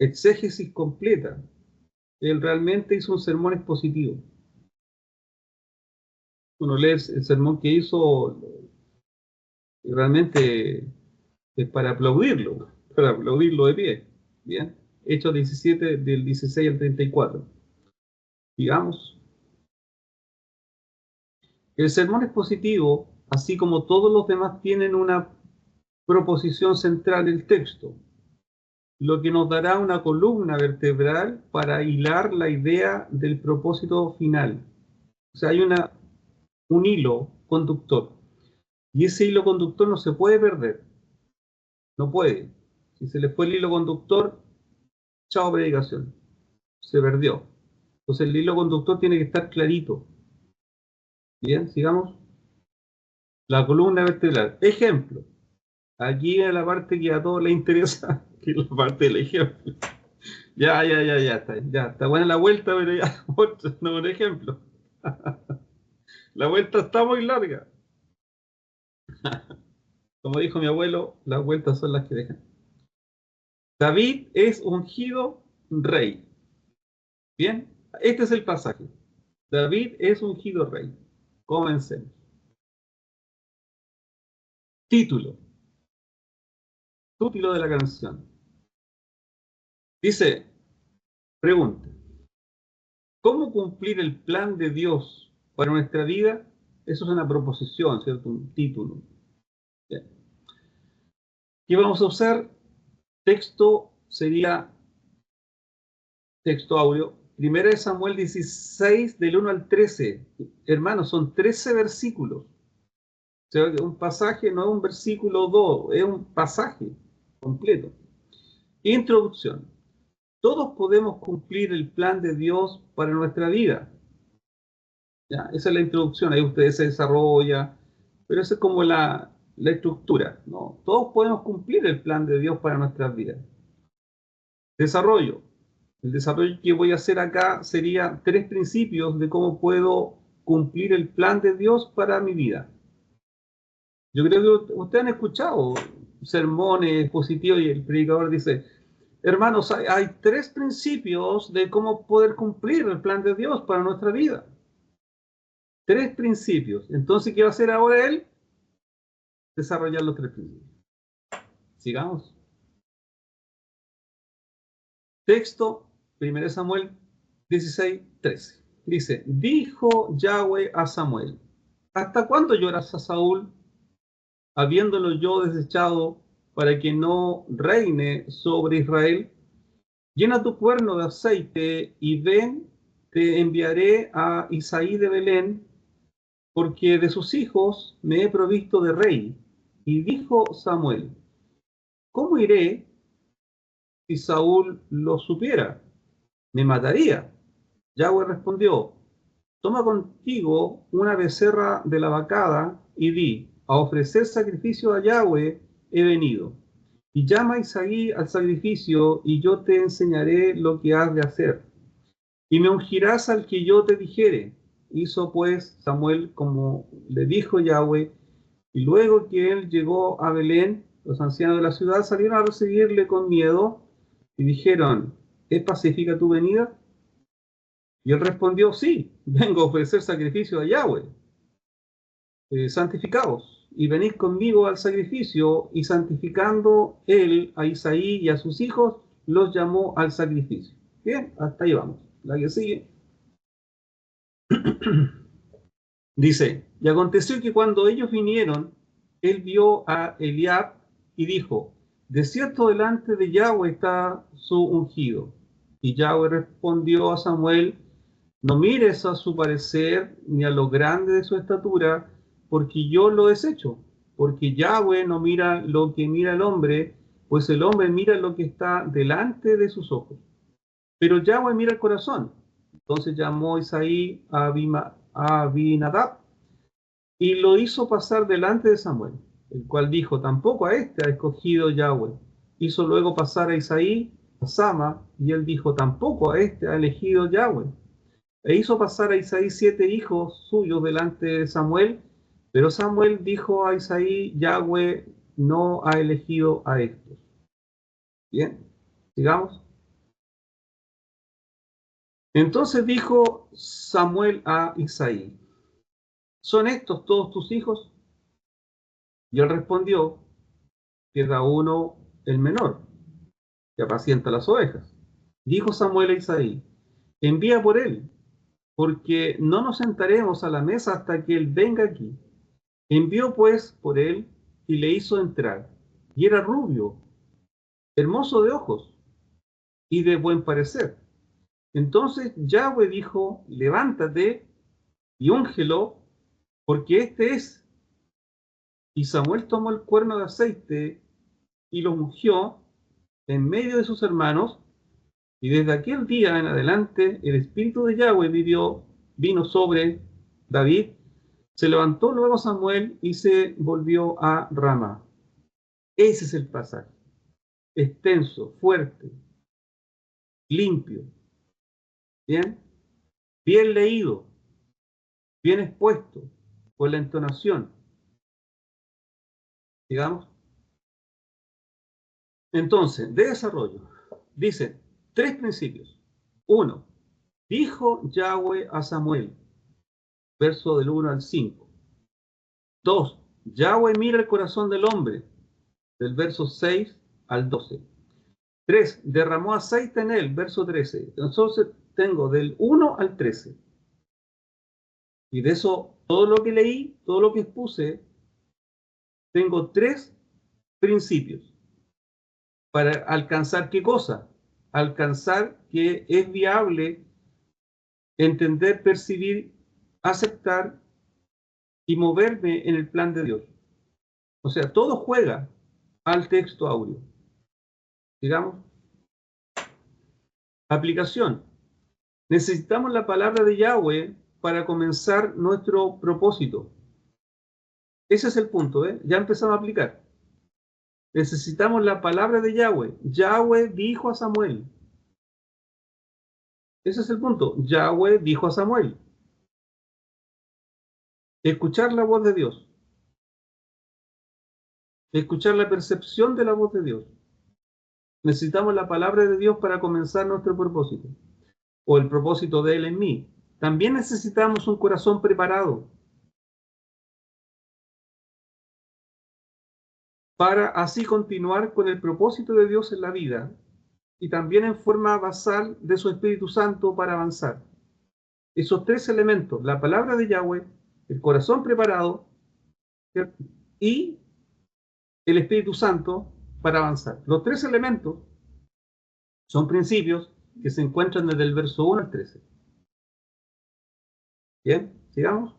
exégesis completa. Él realmente hizo un sermón expositivo. Uno lee el sermón que hizo y realmente es para aplaudirlo de pie. Bien. Hechos 17, del 16 al 34. Digamos, el sermón expositivo, así como todos los demás, tienen una proposición central del texto, lo que nos dará una columna vertebral para hilar la idea del propósito final. O sea, hay un hilo conductor. Y ese hilo conductor no se puede perder. No puede. Si se le fue el hilo conductor, chao predicación. Se perdió. Entonces el hilo conductor tiene que estar clarito. Bien, sigamos. La columna vertebral. Ejemplo. Aquí es la parte que a todos les interesa, que es la parte del ejemplo. Ya está buena la vuelta, pero ya, otro, no un ejemplo. La vuelta está muy larga. Como dijo mi abuelo, las vueltas son las que dejan. David es ungido rey. Bien, este es el pasaje. David es ungido rey. Comencemos. Título. Título de la canción. Dice, pregunta. ¿Cómo cumplir el plan de Dios para nuestra vida? Eso es una proposición, ¿cierto? Un título. Bien. ¿Qué vamos a usar? Texto sería texto audio. 1 Samuel 16, del 1 al 13. Hermanos, son 13 versículos. O sea, un pasaje no es un versículo 2, es un pasaje completo. Introducción. Todos podemos cumplir el plan de Dios para nuestra vida. ¿Ya? Esa es la introducción, ahí ustedes se desarrolla, pero esa es como la estructura, ¿no? Todos podemos cumplir el plan de Dios para nuestras vidas. Desarrollo. El desarrollo que voy a hacer acá sería 3 principios de cómo puedo cumplir el plan de Dios para mi vida. Yo creo que ustedes han escuchado sermones positivos y el predicador dice, hermanos, hay 3 principios de cómo poder cumplir el plan de Dios para nuestra vida. 3 principios. Entonces, ¿qué va a hacer ahora él? Desarrollar los 3 principios. Sigamos. Texto, 1 Samuel 16, 13. Dice, dijo Yahweh a Samuel, ¿hasta cuándo lloras a Saúl, habiéndolo yo desechado para que no reine sobre Israel? Llena tu cuerno de aceite y ven, te enviaré a Isaí de Belén, porque de sus hijos me he provisto de rey. Y dijo Samuel, ¿cómo iré si Saúl lo supiera? Me mataría. Yahweh respondió, toma contigo una becerra de la vacada y di, a ofrecer sacrificio a Yahweh he venido. Y llama a Isaí al sacrificio y yo te enseñaré lo que has de hacer. Y me ungirás al que yo te dijere. Hizo pues Samuel como le dijo Yahweh, y luego que él llegó a Belén, los ancianos de la ciudad salieron a recibirle con miedo y dijeron, ¿es pacífica tu venida? Y él respondió, sí, vengo a ofrecer sacrificio a Yahweh. Santificaos y venid conmigo al sacrificio. Y santificando él a Isaí y a sus hijos, los llamó al sacrificio. Bien, hasta ahí vamos. La que sigue. Dice, y aconteció que cuando ellos vinieron, él vio a Eliab y dijo, de cierto delante de Yahweh está su ungido. Y Yahweh respondió a Samuel, no mires a su parecer ni a lo grande de su estatura, porque yo lo he hecho. Porque Yahweh no mira lo que mira el hombre, pues el hombre mira lo que está delante de sus ojos. Pero Yahweh mira el corazón. Entonces llamó Isaí a Abinadab y lo hizo pasar delante de Samuel, el cual dijo, tampoco a este ha escogido Yahweh. Hizo luego pasar a Isaí, a Sama, y él dijo, tampoco a este ha elegido Yahweh. E hizo pasar a Isaí 7 hijos suyos delante de Samuel, pero Samuel dijo a Isaí, Yahweh no ha elegido a estos. Bien, sigamos. Entonces dijo Samuel a Isaí, ¿son estos todos tus hijos? Y él respondió, queda uno el menor, que apacienta las ovejas. Dijo Samuel a Isaí, envía por él, porque no nos sentaremos a la mesa hasta que él venga aquí. Envió pues por él y le hizo entrar, y era rubio, hermoso de ojos y de buen parecer. Entonces Yahweh dijo, levántate y úngelo, porque este es. Y Samuel tomó el cuerno de aceite y lo ungió en medio de sus hermanos, y desde aquel día en adelante el espíritu de Yahweh vino sobre David. Se levantó luego Samuel y se volvió a Ramá. Ese es el pasaje. extenso, fuerte, limpio, ¿bien? Bien leído, bien expuesto, con la entonación, digamos. Entonces, de desarrollo, dice 3 principios. 1. Dijo Yahweh a Samuel, verso del 1 al 5. 2. Yahweh mira el corazón del hombre, del verso 6 al 12. 3. Derramó aceite en él, verso 13. Entonces tengo del 1 al 13. Y de eso, todo lo que leí, todo lo que expuse, tengo 3 principios. Para alcanzar ¿qué cosa? Alcanzar que es viable entender, percibir, aceptar y moverme en el plan de Dios. O sea, todo juega al texto áureo. Digamos, aplicación. Necesitamos la palabra de Yahweh para comenzar nuestro propósito. Ese es el punto, ¿eh? Ya empezamos a aplicar. Necesitamos la palabra de Yahweh. Yahweh dijo a Samuel. Ese es el punto. Yahweh dijo a Samuel. Escuchar la voz de Dios. Escuchar la percepción de la voz de Dios. Necesitamos la palabra de Dios para comenzar nuestro propósito. O el propósito de Él en mí. También necesitamos un corazón preparado para así continuar con el propósito de Dios en la vida y también en forma basal de su Espíritu Santo para avanzar. Esos 3 elementos, la palabra de Yahweh, el corazón preparado, ¿cierto?, y el Espíritu Santo para avanzar. Los 3 elementos son principios que se encuentran desde el verso 1 al 13. Bien, sigamos.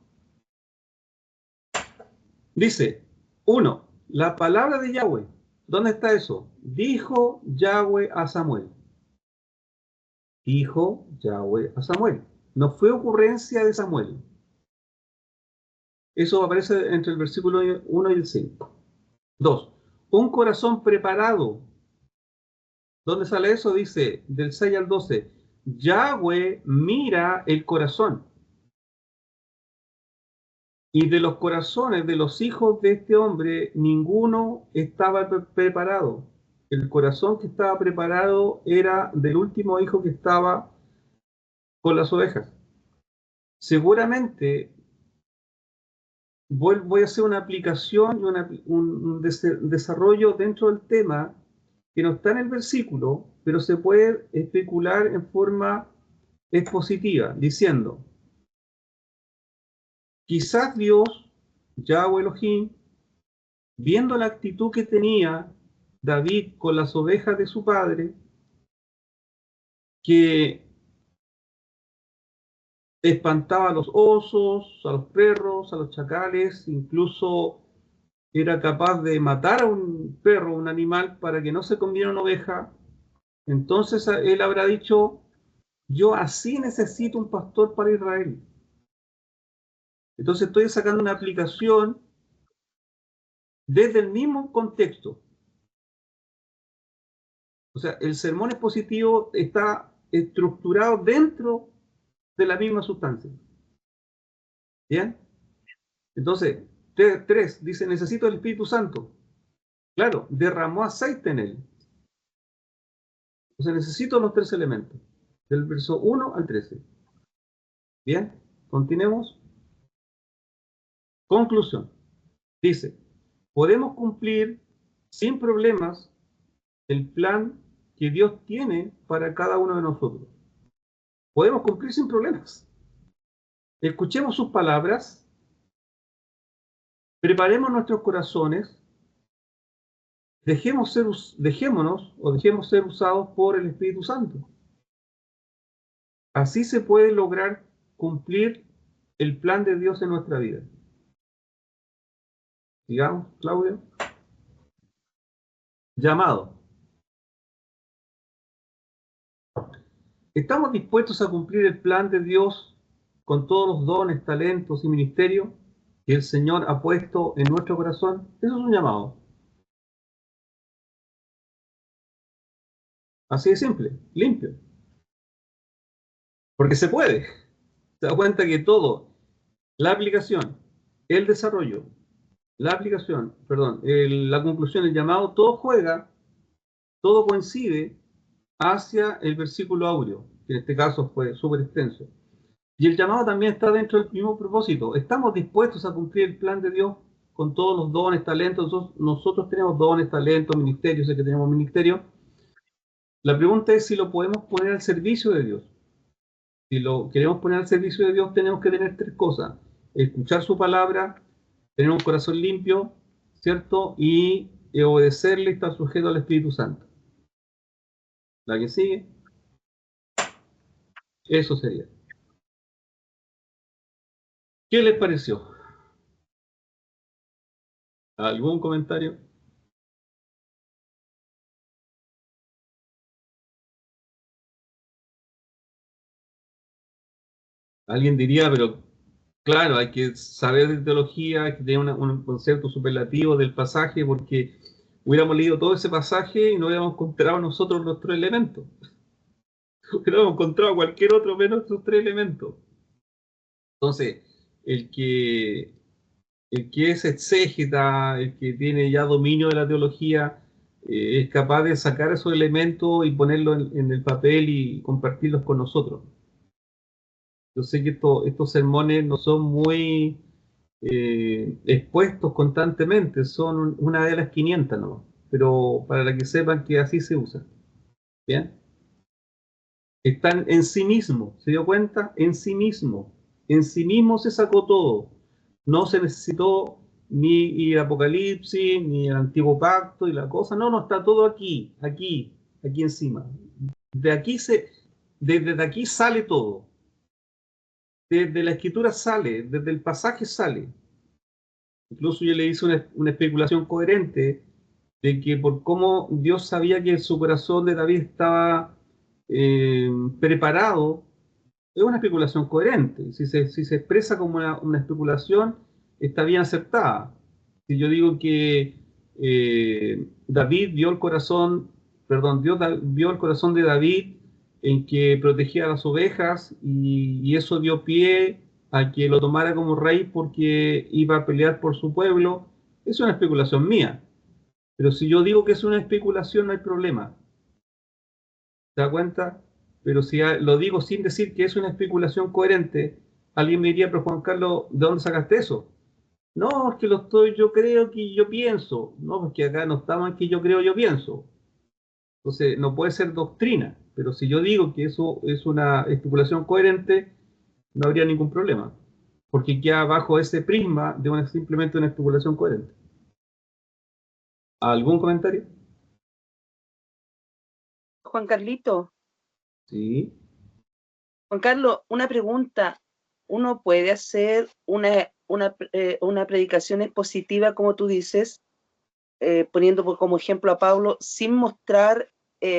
Dice, 1. La palabra de Yahweh. ¿Dónde está eso? Dijo Yahweh a Samuel. Dijo Yahweh a Samuel. No fue ocurrencia de Samuel. Eso aparece entre el versículo 1 y el 5. 2. Un corazón preparado. ¿Dónde sale eso? Dice del 6 al 12. Yahweh mira el corazón. Y de los corazones de los hijos de este hombre, ninguno estaba preparado. El corazón que estaba preparado era del último hijo que estaba con las ovejas. Seguramente voy a hacer una aplicación y un desarrollo dentro del tema que no está en el versículo, pero se puede especular en forma expositiva, diciendo, quizás Dios, Yahweh Elohim, viendo la actitud que tenía David con las ovejas de su padre, que espantaba a los osos, a los perros, a los chacales, incluso era capaz de matar a un perro, un animal, para que no se comiera una oveja. Entonces él habrá dicho, yo así necesito un pastor para Israel. Entonces estoy sacando una aplicación desde el mismo contexto. O sea, el sermón expositivo está estructurado dentro de la misma sustancia. ¿Bien? Entonces, 3, dice, necesito el Espíritu Santo. Claro, derramó aceite en él. O sea, necesito los 3 elementos. Del verso 1 al 13. Bien, continuemos. Conclusión. Dice, podemos cumplir sin problemas el plan que Dios tiene para cada uno de nosotros. Podemos cumplir sin problemas. Escuchemos sus palabras, preparemos nuestros corazones, dejemos ser usados por el Espíritu Santo. Así se puede lograr cumplir el plan de Dios en nuestra vida. Digamos, Claudio. Llamado. ¿Estamos dispuestos a cumplir el plan de Dios con todos los dones, talentos y ministerios que el Señor ha puesto en nuestro corazón? Eso es un llamado. Así de simple, limpio. Porque se puede. Se da cuenta que todo, la aplicación, el desarrollo, la conclusión, el llamado, todo juega, todo coincide hacia el versículo áureo, que en este caso fue súper extenso. Y el llamado también está dentro del mismo propósito. ¿Estamos dispuestos a cumplir el plan de Dios con todos los dones, talentos? Nosotros tenemos dones, talentos, ministerios, sé que tenemos ministerio. La pregunta es si lo podemos poner al servicio de Dios. Si lo queremos poner al servicio de Dios, tenemos que tener tres cosas: escuchar su palabra, tener un corazón limpio, ¿cierto? Y obedecerle y estar sujeto al Espíritu Santo. La que sigue, eso sería. ¿Qué les pareció? ¿Algún comentario? Alguien diría, pero claro, hay que saber de teología, hay que tener un concepto superlativo del pasaje, porque hubiéramos leído todo ese pasaje y no hubiéramos encontrado nosotros los tres elementos. Hubiéramos encontrado cualquier otro menos esos tres elementos. Entonces, el que es exégeta, el que tiene ya dominio de la teología, es capaz de sacar esos elementos y ponerlos en el papel y compartirlos con nosotros. Yo sé que estos sermones no son muy expuestos constantemente, son una de las 500, ¿no? Pero para que sepan que así se usa. ¿Bien? Están en sí mismo, ¿se dio cuenta? En sí mismo. En sí mismo se sacó todo. No se necesitó ni el Apocalipsis, ni el Antiguo Pacto y la cosa. No, está todo aquí encima. Desde aquí sale todo. Desde la Escritura sale, desde el pasaje sale. Incluso yo le hice una especulación coherente de que por cómo Dios sabía que su corazón de David estaba preparado, es una especulación coherente. Si se expresa como una especulación, está bien aceptada. Si yo digo que David vio el corazón, Dios vio el corazón de David en que protegía a las ovejas y eso dio pie a que lo tomara como rey porque iba a pelear por su pueblo, es una especulación mía. Pero si yo digo que es una especulación, no hay problema. ¿Se da cuenta? Pero si lo digo sin decir que es una especulación coherente, alguien me diría, pero Juan Carlos, ¿de dónde sacaste eso? No, es que yo creo que yo pienso. No, porque acá no estamos en que yo creo, yo pienso. Entonces, no puede ser doctrina. Pero si yo digo que eso es una especulación coherente, no habría ningún problema. Porque queda bajo ese prisma de simplemente una especulación coherente. ¿Algún comentario? Juan Carlito. Sí. Juan Carlos, una pregunta. ¿Uno puede hacer una predicación expositiva, como tú dices, poniendo como ejemplo a Pablo, sin mostrar,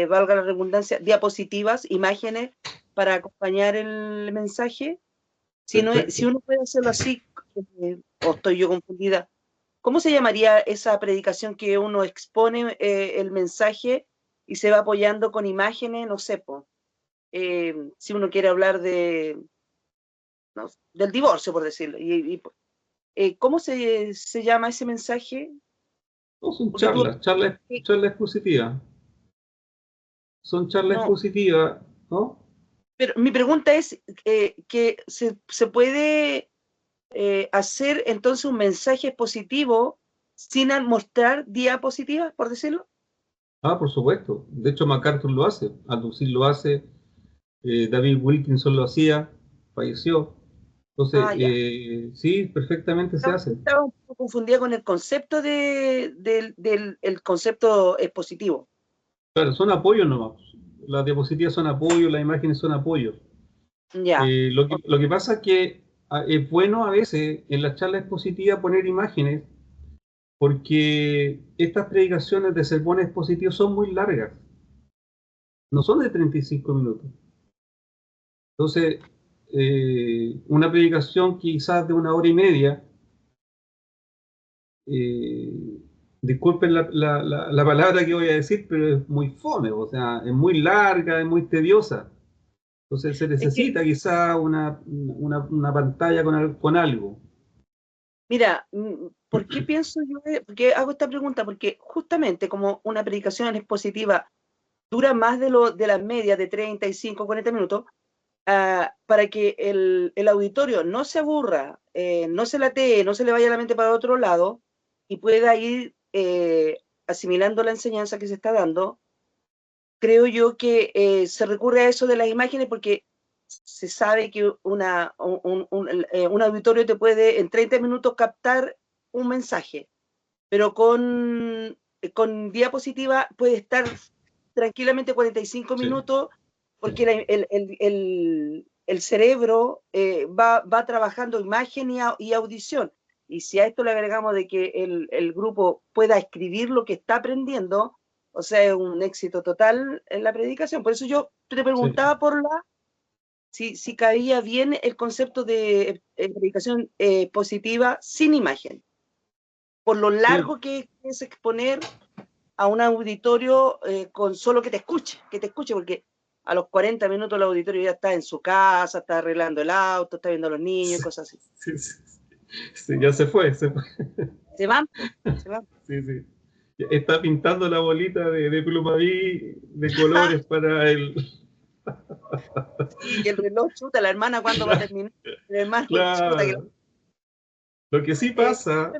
valga la redundancia, diapositivas, imágenes para acompañar el mensaje? Si uno puede hacerlo así, o estoy yo confundida, ¿cómo se llamaría esa predicación que uno expone el mensaje y se va apoyando con imágenes? No sé, si uno quiere hablar del divorcio, por decirlo. ¿Cómo se llama ese mensaje? No, son Porque charlas expositivas. Son charlas expositivas, ¿no? Pero mi pregunta es que se puede hacer entonces un mensaje expositivo sin mostrar diapositivas, por decirlo. Ah, por supuesto. De hecho, MacArthur lo hace, Alducin lo hace, David Wilkinson lo hacía, falleció. Entonces, sí, perfectamente se hace. Estaba un poco confundida con el concepto del concepto expositivo. Claro, son apoyos nomás. Las diapositivas son apoyos, las imágenes son apoyos. Ya. Lo que pasa es que es bueno a veces en las charlas expositivas poner imágenes, porque estas predicaciones de sermones expositivos son muy largas. No son de 35 minutos. Entonces, una predicación quizás de 1 hora y media disculpen la palabra que voy a decir, pero es muy fome, o sea, es muy larga, es muy tediosa. Entonces se necesita quizá una pantalla con algo. Mira, ¿por qué pienso yo? ¿Por qué hago esta pregunta? Porque justamente como una predicación expositiva dura más de las medias de 35, 40 minutos, para que el auditorio no se aburra, no se latee, no se le vaya la mente para otro lado y pueda ir asimilando la enseñanza que se está dando, creo yo que se recurre a eso de las imágenes porque se sabe que un auditorio te puede en 30 minutos captar un mensaje, pero con diapositiva puede estar tranquilamente 45 minutos porque el cerebro va trabajando imagen y audición. Y si a esto le agregamos de que el grupo pueda escribir lo que está aprendiendo, o sea, es un éxito total en la predicación. Por eso yo te preguntaba si cabía bien el concepto de predicación positiva sin imagen, por lo largo que es exponer a un auditorio con solo que te escuche, porque a los 40 minutos el auditorio ya está en su casa, está arreglando el auto, está viendo a los niños y cosas así. Sí, ya se fue. Se van. Sí. Está pintando la bolita de Plumaví de colores para el... Sí, y el reloj, chuta, la hermana cuándo va a terminar. El hermano, Claro. chuta, Lo que sí pasa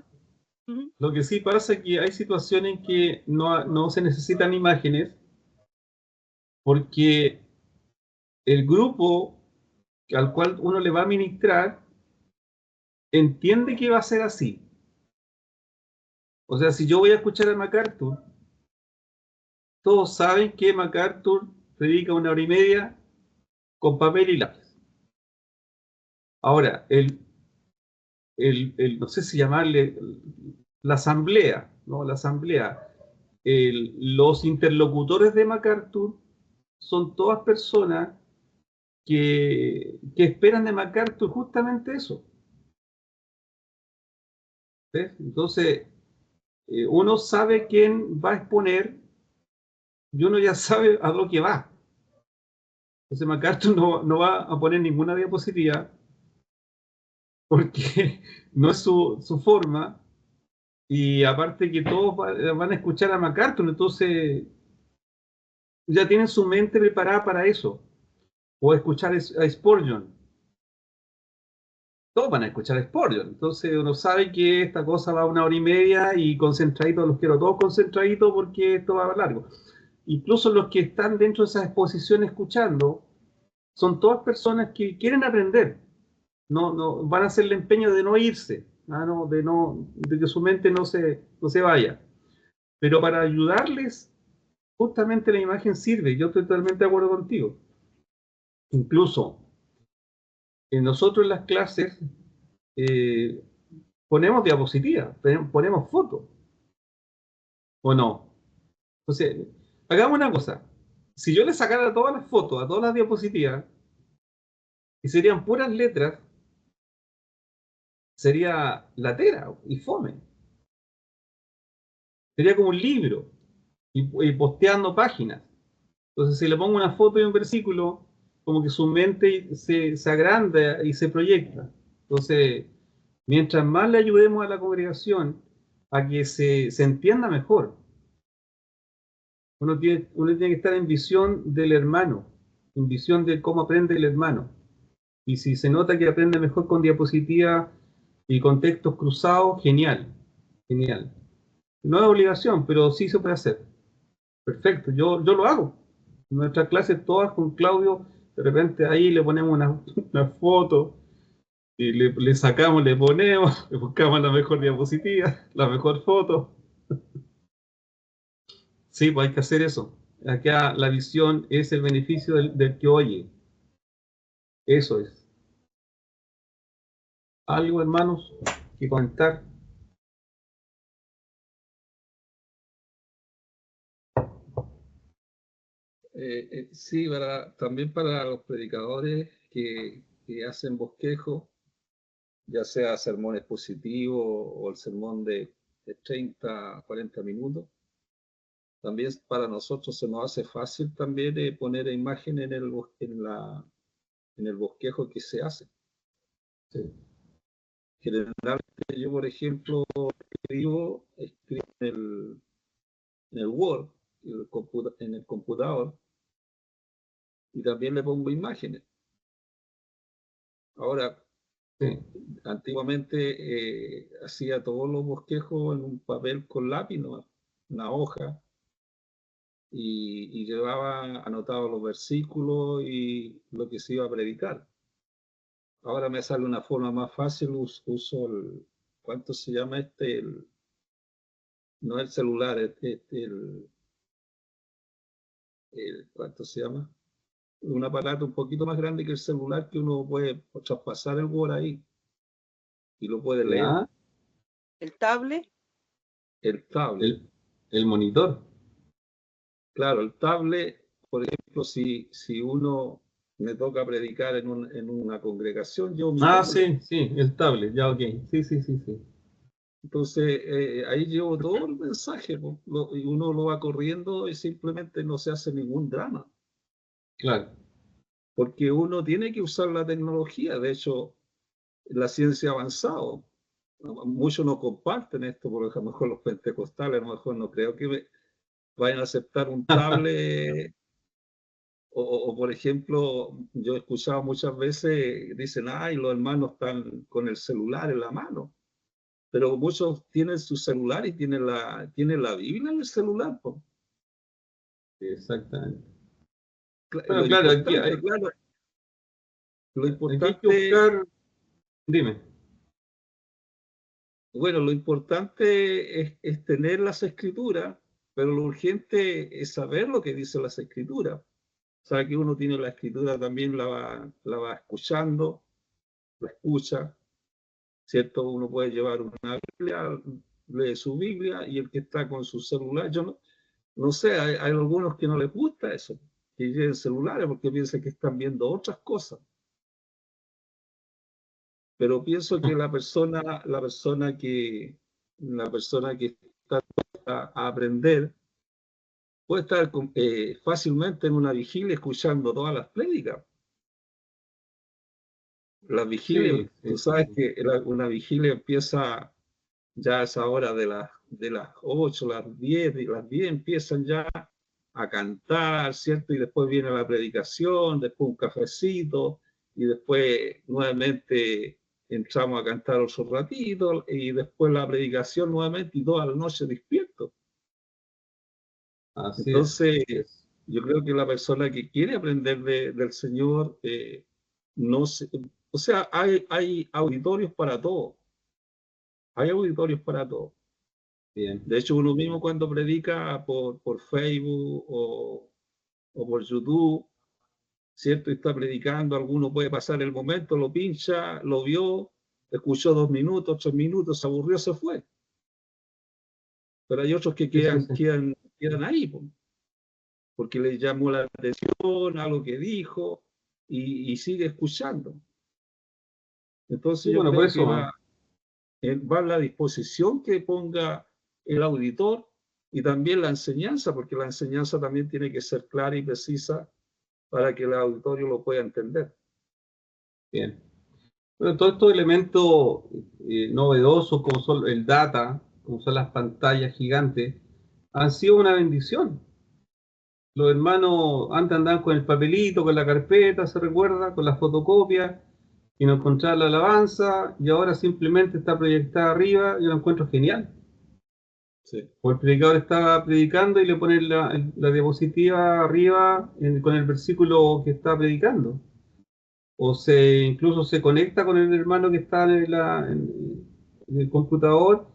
es que hay situaciones en que no se necesitan imágenes porque el grupo al cual uno le va a ministrar entiende que va a ser así. O sea, si yo voy a escuchar a MacArthur, todos saben que MacArthur predica 1 hora y media con papel y lápiz. Ahora, no sé si llamarle la asamblea, ¿no? La asamblea. Los interlocutores de MacArthur son todas personas que esperan de MacArthur justamente eso. ¿Ves? Entonces, uno sabe quién va a exponer y uno ya sabe a lo que va. Entonces MacArthur no va a poner ninguna diapositiva porque no es su forma, y aparte que todos van a escuchar a MacArthur, entonces ya tienen su mente preparada para eso. O escuchar a Spurgeon. Todos van a escuchar a Spurgeon. Entonces uno sabe que esta cosa va 1 hora y media y concentraditos, los quiero todos concentraditos porque esto va largo. Incluso los que están dentro de esa exposición escuchando son todas personas que quieren aprender. No van a hacer el empeño de no irse, de que su mente no se vaya. Pero para ayudarles, justamente la imagen sirve. Yo estoy totalmente de acuerdo contigo. Incluso nosotros en las clases ponemos diapositivas, ponemos fotos, ¿o no? Entonces, hagamos una cosa. Si yo le sacara todas las fotos a todas las diapositivas y serían puras letras, sería latera y fome. Sería como un libro y posteando páginas. Entonces, si le pongo una foto y un versículo, como que su mente se agranda y se proyecta. Entonces, mientras más le ayudemos a la congregación a que se entienda mejor, uno tiene que estar en visión del hermano, en visión de cómo aprende el hermano. Y si se nota que aprende mejor con diapositiva y con textos cruzados, genial. No es obligación, pero sí se puede hacer. Perfecto, yo lo hago. En nuestras clases todas con Claudio, de repente ahí le ponemos una foto y le sacamos, le ponemos, le buscamos la mejor diapositiva, la mejor foto. Sí, pues hay que hacer eso. Acá la visión es el beneficio del que oye. Eso es. ¿Algo, hermanos, que comentar? Sí, también para los predicadores que hacen bosquejo, ya sea sermón expositivo o el sermón de de 30 a 40 minutos. También para nosotros se nos hace fácil también poner imagen en el bosquejo que se hace. Sí. Generalmente yo, por ejemplo, escribo en el Word, en el computador, y también le pongo imágenes. Ahora, Sí. antiguamente hacía todos los bosquejos en un papel con lápiz, ¿no? Una hoja, y llevaba anotados los versículos y lo que se iba a predicar. Ahora me sale una forma más fácil, uso ¿cuánto se llama este? No el celular, ¿cuánto se llama? Un aparato un poquito más grande que el celular que uno puede traspasar el Word ahí y lo puede leer. ¿Ya? ¿El tablet? El tablet. El monitor. Claro, el tablet, por ejemplo, si uno me toca predicar en una congregación, yo mi tablet. Sí, el tablet, ya, ok. Sí. Entonces, ahí llevo todo el mensaje, y uno lo va corriendo y simplemente no se hace ningún drama. Claro. Porque uno tiene que usar la tecnología. De hecho, la ciencia ha avanzado. Muchos no comparten esto, porque a lo mejor los pentecostales, a lo mejor no creo que vayan a aceptar un tablet. O, por ejemplo, yo he escuchado muchas veces, dicen, ay, los hermanos están con el celular en la mano. Pero muchos tienen su celular y tienen la Biblia en el celular. Po. Exactamente. Lo Bueno, claro, importante, claro, lo aquí hay que importante, buscar. Dime. bueno, lo importante es tener las escrituras, pero lo urgente es saber lo que dicen las escrituras. O sea, que uno tiene la escritura también, la va escuchando, la escucha, ¿cierto? Uno puede llevar una Biblia, lee su Biblia, y el que está con su celular, yo no sé, hay algunos que no les gusta eso, que lleven celulares porque piensan que están viendo otras cosas. Pero pienso que la persona que está a aprender puede estar fácilmente en una vigilia escuchando todas las prédicas. Las vigilias, tú sabes que una vigilia empieza ya a esa hora de las 8, las 10, y las 10 empiezan ya a cantar, ¿cierto? Y después viene la predicación, después un cafecito, y después nuevamente entramos a cantar otro ratito, y después la predicación nuevamente, y toda la noche despierto. Así Entonces, es. yo creo que la persona que quiere aprender del Señor, no se, o sea, hay auditorios para todo. Hay auditorios para todo. Bien. De hecho, uno mismo cuando predica por Facebook o por YouTube, ¿cierto? Y está predicando, alguno puede pasar el momento, lo pincha, lo vio, escuchó 2 minutos, 3 minutos, se aburrió, se fue. Pero hay otros que quedan ahí, porque les llamó la atención algo que dijo y sigue escuchando. Entonces Sí, yo bueno, por creo que eso. va en la disposición que ponga el auditor y también la enseñanza, porque la enseñanza también tiene que ser clara y precisa para que el auditorio lo pueda entender. Bien. Bueno, todos estos elementos novedosos, como son el data, como son las pantallas gigantes, han sido una bendición. Los hermanos antes andaban con el papelito, con la carpeta, se recuerda, con las fotocopias, y no encontraban la alabanza, y ahora simplemente está proyectada arriba, yo lo encuentro genial. Sí. O el predicador está predicando y le pone la diapositiva arriba con el versículo que está predicando. O incluso se conecta con el hermano que está en el computador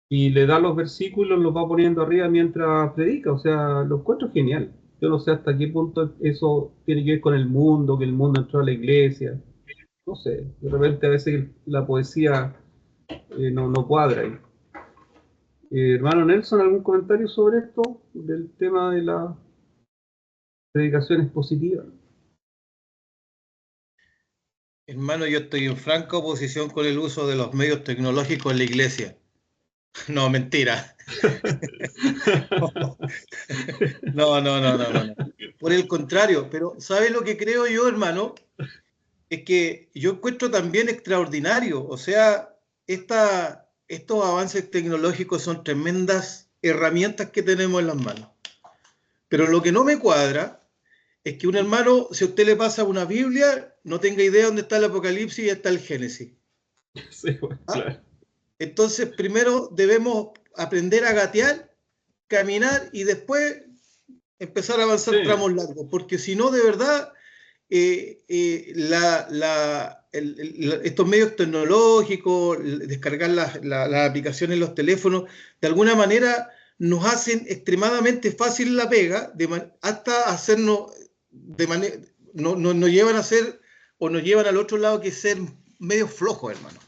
y le da los versículos, los va poniendo arriba mientras predica. O sea, lo encuentro genial. Yo no sé hasta qué punto eso tiene que ver con el mundo, que el mundo entró a la iglesia. No sé, de repente a veces la poesía no cuadra ahí. Hermano Nelson, ¿algún comentario sobre esto? Del tema de las predicaciones positivas. Hermano, yo estoy en franca oposición con el uso de los medios tecnológicos en la iglesia. No, mentira. No. Por el contrario, pero ¿sabes lo que creo yo, hermano? Es que yo encuentro también extraordinario. O sea, estos avances tecnológicos son tremendas herramientas que tenemos en las manos. Pero lo que no me cuadra es que un hermano, si a usted le pasa una Biblia, no tenga idea dónde está el Apocalipsis y está el Génesis. Sí, bueno, claro. Entonces, primero debemos aprender a gatear, caminar y después empezar a avanzar tramos largos, porque si no, de verdad, estos medios tecnológicos, descargar las aplicaciones en los teléfonos, de alguna manera nos hacen extremadamente fácil la pega, hasta hacernos nos llevan a ser, o nos llevan al otro lado, que ser medio flojos, hermano.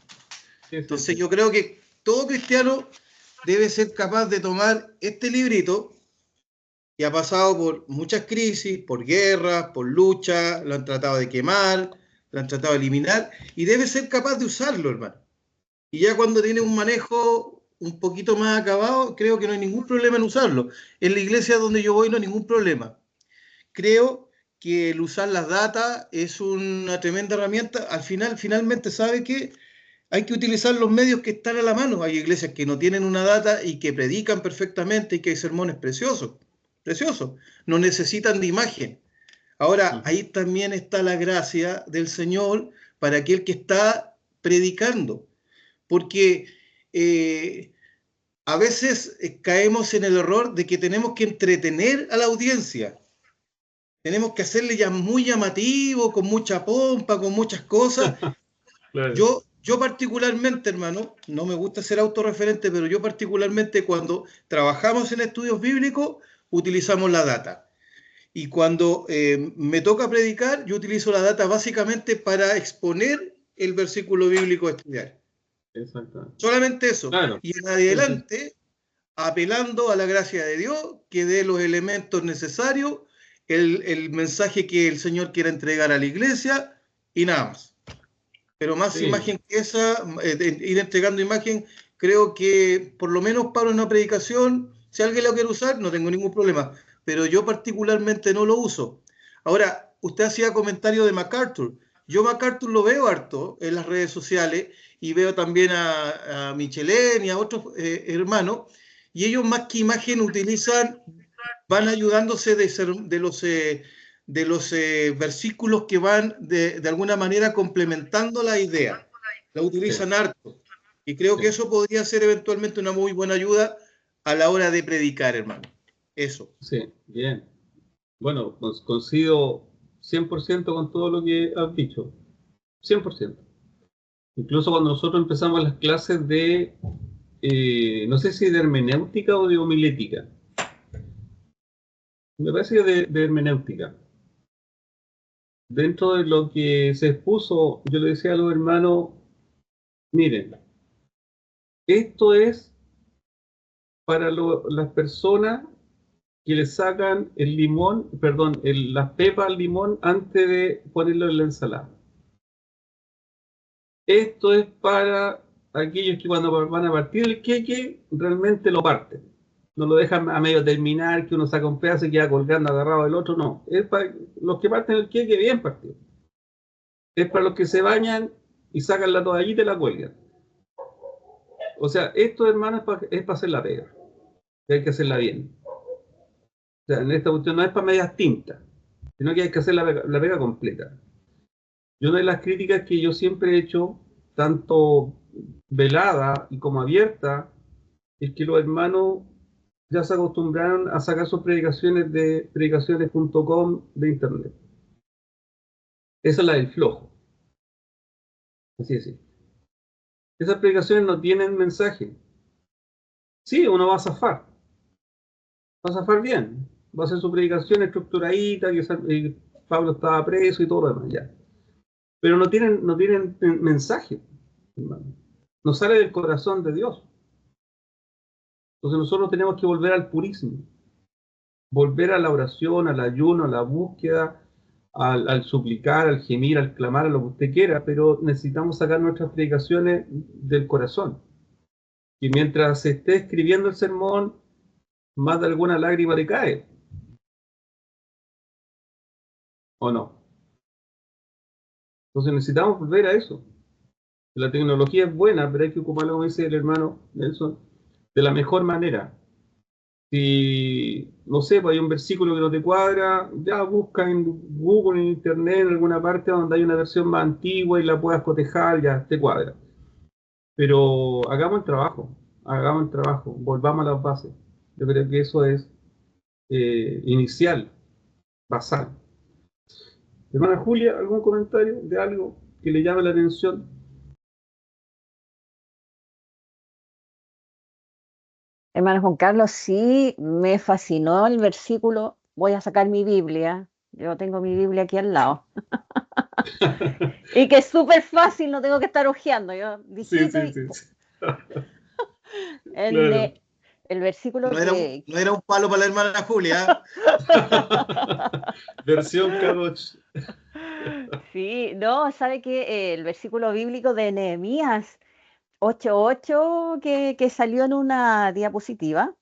Entonces yo creo que todo cristiano debe ser capaz de tomar este librito, que ha pasado por muchas crisis, por guerras, por luchas, lo han tratado de quemar, lo han tratado de eliminar, y debe ser capaz de usarlo, hermano. Y ya cuando tiene un manejo un poquito más acabado, creo que no hay ningún problema en usarlo. En la iglesia donde yo voy no hay ningún problema. Creo que el usar las datas es una tremenda herramienta. Finalmente sabe que hay que utilizar los medios que están a la mano. Hay iglesias que no tienen una data y que predican perfectamente y que hay sermones preciosos. No necesitan de imagen. Ahora, ahí también está la gracia del Señor para aquel que está predicando. Porque a veces caemos en el error de que tenemos que entretener a la audiencia. Tenemos que hacerle ya muy llamativo, con mucha pompa, con muchas cosas. Claro. Yo particularmente, hermano, no me gusta ser autorreferente, pero yo particularmente cuando trabajamos en estudios bíblicos, utilizamos la data. Y cuando me toca predicar, yo utilizo la data básicamente para exponer el versículo bíblico a estudiar. Exactamente. Solamente eso. Claro. Y en adelante, apelando a la gracia de Dios, que dé los elementos necesarios, el mensaje que el Señor quiera entregar a la iglesia y nada más. Pero más imagen que esa, ir entregando imagen, creo que por lo menos para una predicación, si alguien lo quiere usar, no tengo ningún problema, pero yo particularmente no lo uso. Ahora, usted hacía comentario de MacArthur. Yo MacArthur lo veo harto en las redes sociales y veo también a Michelén y a otros hermanos, y ellos más que imagen utilizan, van ayudándose de los versículos que van de alguna manera complementando la idea. La utilizan harto. Y creo que eso podría ser eventualmente una muy buena ayuda a la hora de predicar, hermano. Eso. Sí, bien. Bueno, pues coincido 100% con todo lo que has dicho. 100%. Incluso cuando nosotros empezamos las clases de, no sé si de hermenéutica o de homilética. Me parece que de hermenéutica. Dentro de lo que se expuso, yo le decía a los hermanos, miren, esto es para las personas que le sacan el limón, perdón, las pepas al limón antes de ponerlo en la ensalada. Esto es para aquellos que cuando van a partir el queque, realmente lo parten. No lo dejan a medio terminar, que uno saca un pedazo y queda colgando agarrado del otro, no. Es para los que parten el queque bien partido. Es para los que se bañan y sacan la toallita y la cuelgan. O sea, esto, hermano, es para hacer la pega. Hay que hacerla bien. O sea, en esta cuestión no es para medias tintas, sino que hay que hacer la pega completa. Y una de las críticas que yo siempre he hecho, tanto velada y como abierta, es que los hermanos ya se acostumbraron a sacar sus predicaciones de predicaciones.com de internet. Esa es la del flojo. Así es. Esas predicaciones no tienen mensaje. Sí, uno va a zafar. Va a zafar bien. Va a hacer su predicación estructuradita, que Pablo estaba preso y todo lo demás, ya. Pero no tienen mensaje, hermano. No sale del corazón de Dios. Entonces nosotros tenemos que volver al purismo. Volver a la oración, al ayuno, a la búsqueda, al suplicar, al gemir, al clamar, a lo que usted quiera, pero necesitamos sacar nuestras predicaciones del corazón. Y mientras se esté escribiendo el sermón, más de alguna lágrima le cae. ¿O no? Entonces necesitamos volver a eso. La tecnología es buena, pero hay que ocuparla, como dice el hermano Nelson, de la mejor manera. Si, no sé, pues hay un versículo que no te cuadra, ya busca en Google, en Internet, en alguna parte donde hay una versión más antigua y la puedas cotejar, ya te cuadra. Pero hagamos el trabajo, volvamos a las bases. Yo creo que eso es inicial, basal. Hermana Julia, ¿algún comentario de algo que le llame la atención? Hermano Juan Carlos, sí, me fascinó el versículo. Voy a sacar mi Biblia. Yo tengo mi Biblia aquí al lado. Y que es súper fácil, no tengo que estar hojeando. Yo digito Sí. en Claro. el versículo No era un palo para la hermana Julia. Versión Kadosh. Sí, no, sabe que el versículo bíblico de Nehemías 8:8 que salió en una diapositiva,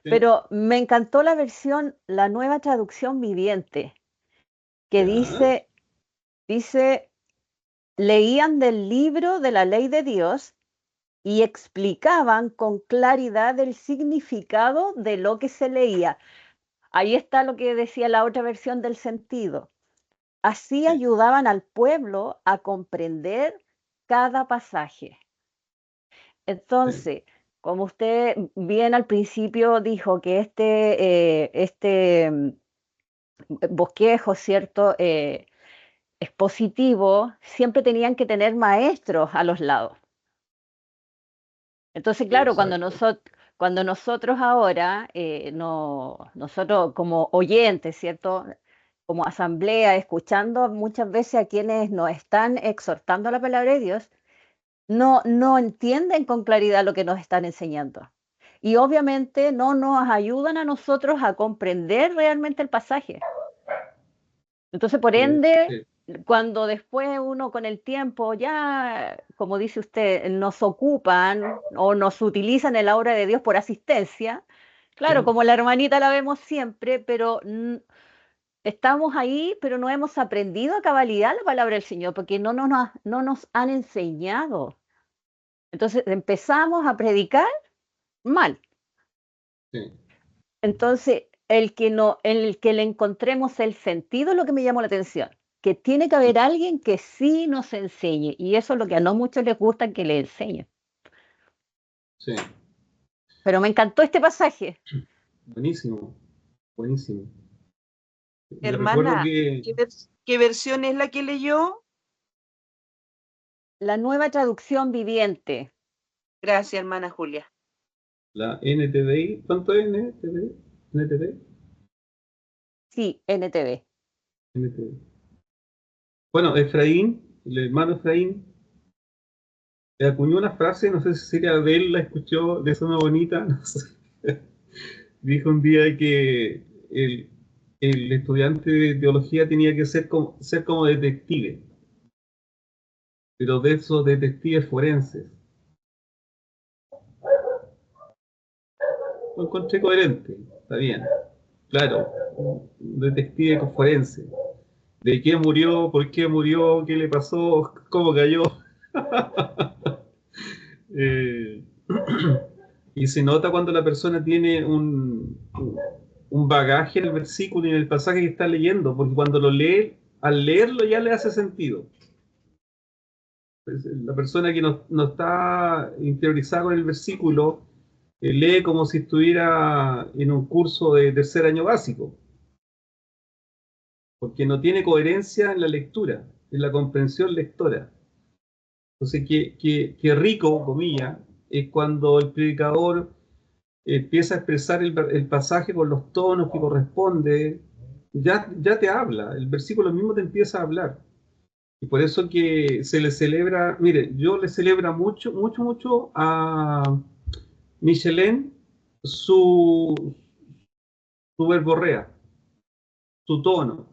Sí. pero me encantó la versión, la nueva traducción viviente, que Ya. dice, leían del libro de la ley de Dios y explicaban con claridad el significado de lo que se leía. Ahí está lo que decía la otra versión del sentido. Así Sí. ayudaban al pueblo a comprender cada pasaje. Entonces, como usted bien al principio dijo que este bosquejo, ¿cierto? Expositivo, siempre tenían que tener maestros a los lados. Entonces, claro, Exacto. cuando nosotros ahora, nosotros como oyentes, ¿cierto? Como asamblea, escuchando muchas veces a quienes nos están exhortando a la palabra de Dios, no entienden con claridad lo que nos están enseñando. Y obviamente no nos ayudan a nosotros a comprender realmente el pasaje. Entonces, por ende, Sí. cuando después uno con el tiempo ya, como dice usted, nos ocupan o nos utilizan en la obra de Dios por asistencia, claro, Sí. como la hermanita la vemos siempre, pero estamos ahí, pero no hemos aprendido a cabalidad la palabra del Señor, porque no nos han enseñado. Entonces empezamos a predicar mal. Sí. Entonces, el que le encontremos el sentido es lo que me llamó la atención, que tiene que haber alguien que sí nos enseñe, y eso es lo que a no muchos les gusta que le enseñen. Sí. Pero me encantó este pasaje. Buenísimo. Buenísimo. Yo recuerdo Hermana, que ¿qué versión es la que leyó? La nueva traducción viviente. Gracias, hermana Julia. la NTDI, ¿cuánto es NTDI? NTDI. Sí, NTV. NTDI. Bueno, Efraín, el hermano Efraín, acuñó una frase, no sé si sería de él, la escuchó de forma bonita, no sé. Dijo un día que el estudiante de teología tenía que ser como detective, pero de esos detectives forenses. Lo encontré coherente, está bien. Claro, un detective forense. ¿De qué murió? ¿Por qué murió? ¿Qué le pasó? ¿Cómo cayó? Eh, y se nota cuando la persona tiene un bagaje en el versículo y en el pasaje que está leyendo, porque cuando lo lee, al leerlo ya le hace sentido. Pues, la persona que no está interiorizada con el versículo lee como si estuviera en un curso de tercer año básico, porque no tiene coherencia en la lectura, en la comprensión lectora. Entonces, qué rico, comillas, es cuando el predicador empieza a expresar el pasaje con los tonos que corresponde, ya te habla, el versículo mismo te empieza a hablar. Y por eso que se le celebra, mire, yo le celebro mucho a Michelin su verborrea, su tono.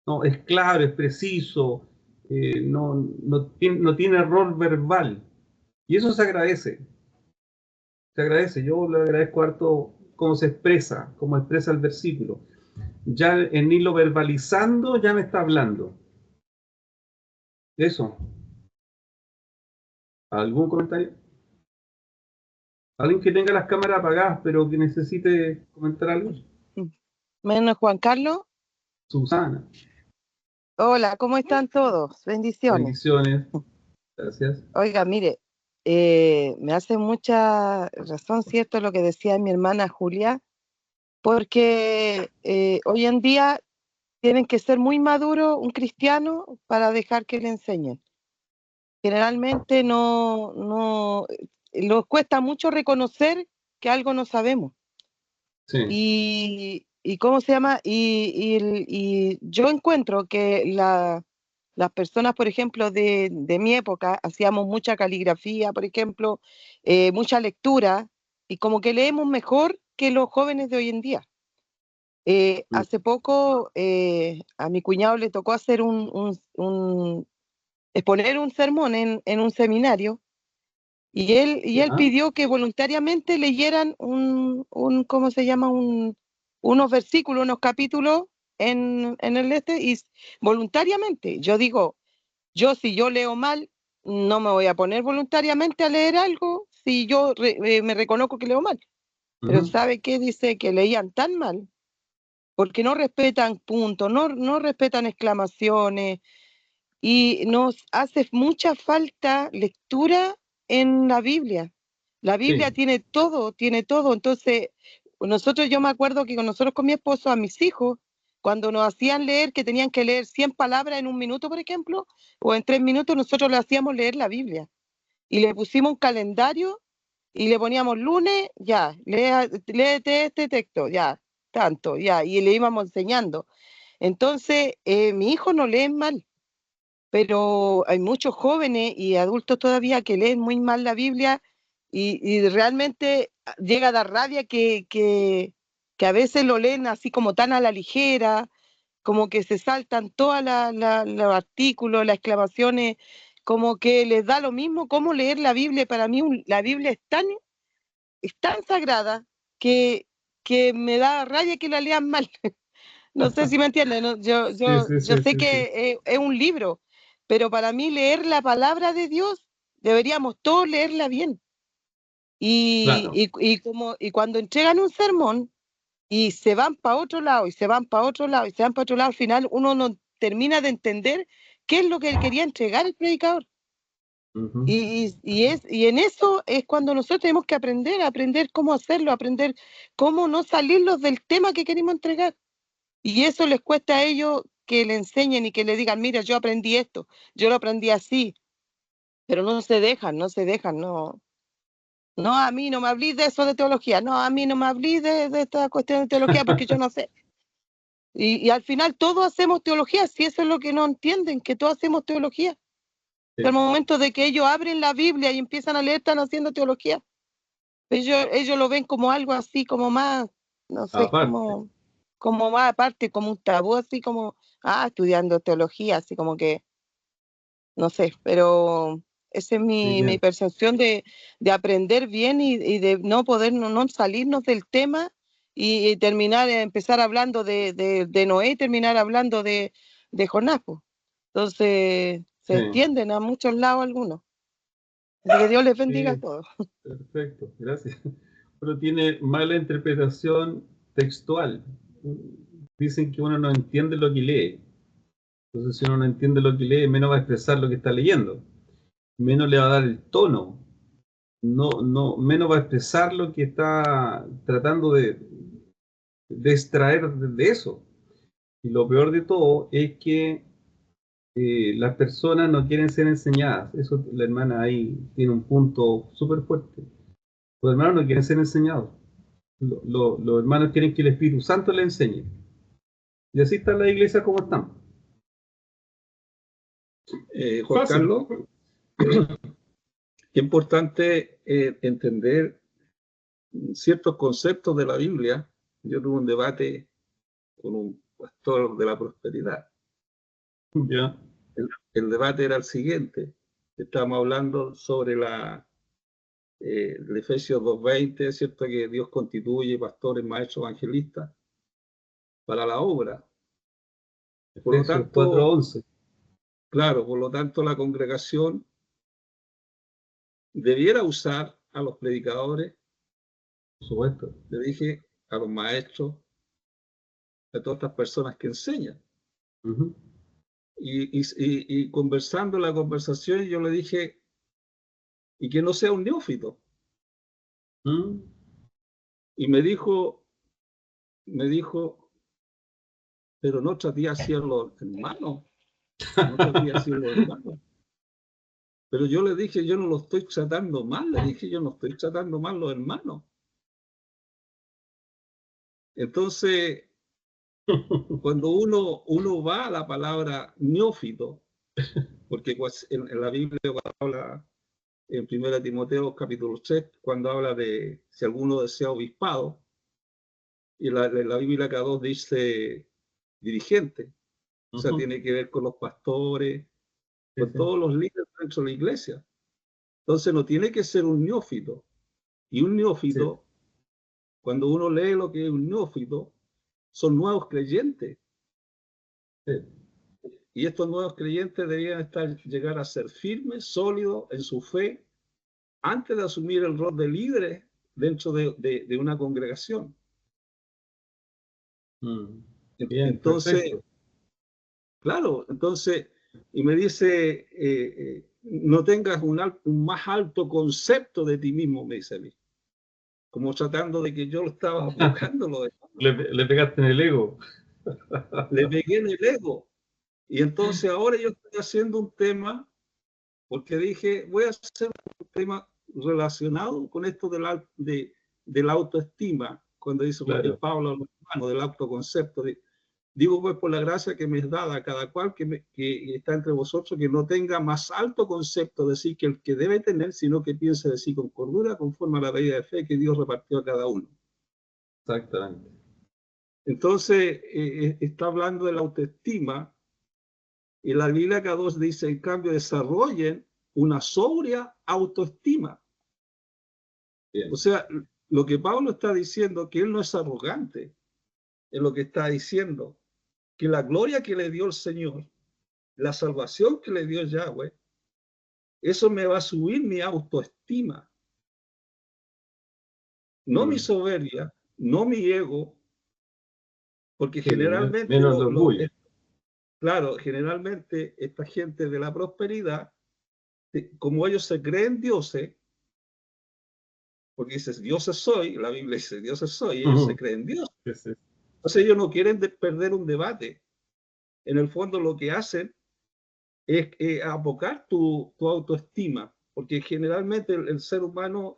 ¿No? Es claro, es preciso, no tiene error verbal. Y eso se agradece. se agradece. Yo le agradezco harto cómo se expresa, cómo expresa el versículo. Ya en irlo verbalizando, ya me está hablando. Eso. ¿Algún comentario? ¿Alguien que tenga las cámaras apagadas, pero que necesite comentar algo? Menos Juan Carlos. Susana. Hola, ¿cómo están todos? Bendiciones. Bendiciones. Gracias. Oiga, mire, me hace mucha razón, ¿cierto?, lo que decía mi hermana Julia, porque hoy en día tienen que ser muy maduro un cristiano para dejar que le enseñen. Generalmente no nos cuesta mucho reconocer que algo no sabemos. Sí. Y ¿cómo se llama? Y yo encuentro que las personas, por ejemplo, de mi época, hacíamos mucha caligrafía, por ejemplo, mucha lectura, y como que leemos mejor que los jóvenes de hoy en día. Hace poco a mi cuñado le tocó hacer exponer un sermón en un seminario, y él pidió que voluntariamente leyeran ¿cómo se llama? Unos versículos, unos capítulos en el y voluntariamente. Yo digo, si yo leo mal, no me voy a poner voluntariamente a leer algo si yo me reconozco que leo mal. Pero ¿sabe qué? Dice que leían tan mal, porque no respetan puntos, no respetan exclamaciones, y nos hace mucha falta lectura en la Biblia. La Biblia tiene todo, Entonces, yo me acuerdo que nosotros con mi esposo, a mis hijos, cuando nos hacían leer, que tenían que leer 100 palabras en un minuto, por ejemplo, o en 3 minutos, nosotros le hacíamos leer la Biblia. Y le pusimos un calendario y le poníamos lunes, ya, léete este texto, ya, tanto, ya, y le íbamos enseñando. Entonces, mi hijo no lee mal, pero hay muchos jóvenes y adultos todavía que leen muy mal la Biblia, y realmente llega a dar rabia que a veces lo leen así como tan a la ligera, como que se saltan todos los artículos, las exclamaciones, como que les da lo mismo cómo leer la Biblia. Para mí la Biblia es tan sagrada que me da rabia que la lean mal. No sé si me entienden, ¿no? Yo sé que es un libro, pero para mí leer la palabra de Dios, deberíamos todos leerla bien. Y cuando entregan un sermón y se van para otro lado, y se van para otro lado, y se van para otro lado, al final uno no termina de entender qué es lo que quería entregar el predicador. Y en eso es cuando nosotros tenemos que aprender cómo hacerlo, aprender cómo no salirnos del tema que queremos entregar. Y eso les cuesta a ellos que le enseñen y que le digan, mira, yo aprendí esto, yo lo aprendí así, pero no se dejan, no. No, a mí no me hablís de eso de teología, no, a mí no me hablís de esta cuestión de teología porque yo no sé. Y al final todos hacemos teología, si eso es lo que no entienden, que todos hacemos teología. Al momento de que ellos abren la Biblia y empiezan a leer, están haciendo teología. Ellos lo ven como algo así, como más, no sé, como más aparte, como un tabú, así como, estudiando teología, así como que, no sé, pero esa es mi percepción de aprender bien y de no poder no salirnos del tema y empezar hablando de Noé y terminar hablando de Jonás. Entonces, se entienden a muchos lados algunos. Así que Dios les bendiga a todos. Perfecto, gracias. Pero tiene mala interpretación textual. Dicen que uno no entiende lo que lee. Entonces, si uno no entiende lo que lee, menos va a expresar lo que está leyendo. Menos le va a dar el tono. Menos va a expresar lo que está tratando de extraer de eso. Y lo peor de todo es que las personas no quieren ser enseñadas. Eso, la hermana ahí tiene un punto súper fuerte. Los hermanos no quieren ser enseñados. Los hermanos quieren que el Espíritu Santo les enseñe. Y así está la iglesia como están. Juan Carlos, es importante entender ciertos conceptos de la Biblia. Yo tuve un debate con un pastor de la prosperidad. Ya. El debate era el siguiente. Estábamos hablando sobre la el Efesios 2:20, ¿cierto? Que Dios constituye pastores, maestros, evangelistas para la obra. Por lo tanto, 4:11. claro, por lo tanto la congregación debiera usar a los predicadores, Por supuesto. le dije, a los maestros, a todas estas personas que enseñan. Y conversando la conversación, yo le dije, y que no sea un neófito. Y me dijo, pero no traté así a los hermanos. No traté así a los hermanos. Pero yo le dije, yo no lo estoy tratando mal. Le dije, yo no estoy tratando mal a los hermanos. Entonces, cuando uno va a la palabra neófito, porque pues, en la Biblia cuando habla en 1 Timoteo capítulo 3, cuando habla de si alguno desea obispado, y la Biblia cada dos dice dirigente, o sea, tiene que ver con los pastores, con todos los líderes dentro de la iglesia. Entonces no tiene que ser un neófito. Y un neófito, cuando uno lee lo que es un neófito, son nuevos creyentes. Y estos nuevos creyentes debían llegar a ser firmes, sólidos en su fe, antes de asumir el rol de líderes dentro de una congregación. Bien, entonces, perfecto. claro, entonces, y me dice, no tengas un más alto concepto de ti mismo, me dice a mí. Como tratando de que yo lo estaba buscando. Le pegaste en el ego. Le pegué en el ego. Y entonces ahora yo estoy haciendo un tema, porque dije, voy a hacer un tema relacionado con esto de la autoestima, cuando dice el Pablo a los hermanos, del autoconcepto. Digo, pues por la gracia que me es dada a cada cual que está entre vosotros, que no tenga más alto concepto de sí que el que debe tener, sino que piense de sí con cordura, conforme a la medida de fe que Dios repartió a cada uno. Exactamente. Entonces, está hablando de la autoestima, y la Biblia cada dos dice, en cambio, desarrollen una sobria autoestima. Bien. O sea, lo que Pablo está diciendo, que él no es arrogante, es lo que está diciendo, que la gloria que le dio el Señor, la salvación que le dio Yahweh, eso me va a subir mi autoestima. No mi soberbia, no mi ego, porque generalmente... Menos orgullo. Claro, generalmente esta gente de la prosperidad, como ellos se creen dioses, porque dices, dioses soy, la Biblia dice, dioses soy, ellos se creen dioses. Entonces ellos no quieren perder un debate. En el fondo lo que hacen es apocar tu autoestima, porque generalmente el ser humano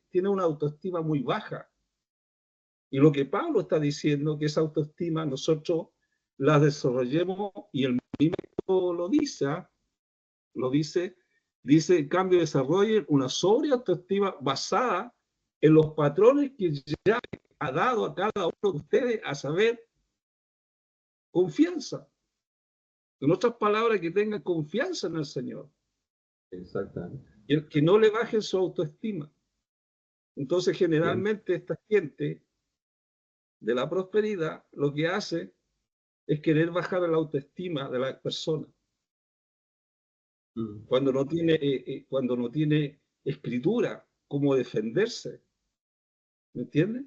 tiene una autoestima muy baja. Y lo que Pablo está diciendo, que esa autoestima nosotros la desarrollemos, y el mismo lo dice, en cambio desarrollen una sobria autoestima basada en los patrones que ya ha dado a cada uno de ustedes, a saber, confianza. En otras palabras, que tengan confianza en el Señor. Exactamente. Y que no le bajen su autoestima. Entonces, generalmente esta gente de la prosperidad lo que hace es querer bajar la autoestima de la persona. Cuando no tiene escritura, cómo defenderse. ¿Me entiendes?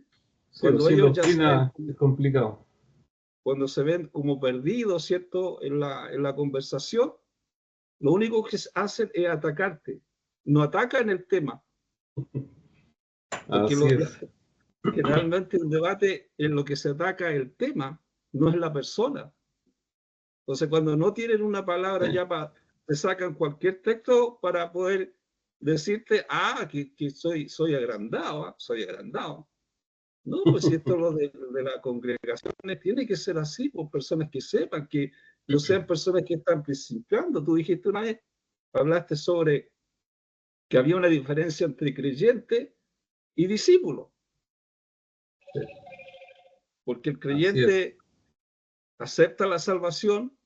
Sí, cuando ellos ya es complicado. Cuando se ven como perdidos, ¿cierto? En la conversación, lo único que hacen es atacarte. No atacan el tema. Porque generalmente el debate en lo que se ataca el tema, no es la persona. Entonces, cuando no tienen una palabra ya te sacan cualquier texto para poder decirte, que soy agrandado, soy agrandado. No, pues si esto lo de las congregaciones tiene que ser así, por personas que sepan, que no sean personas que están principiando. Tú dijiste una vez, hablaste sobre que había una diferencia entre creyente y discípulo. Porque el creyente acepta la salvación,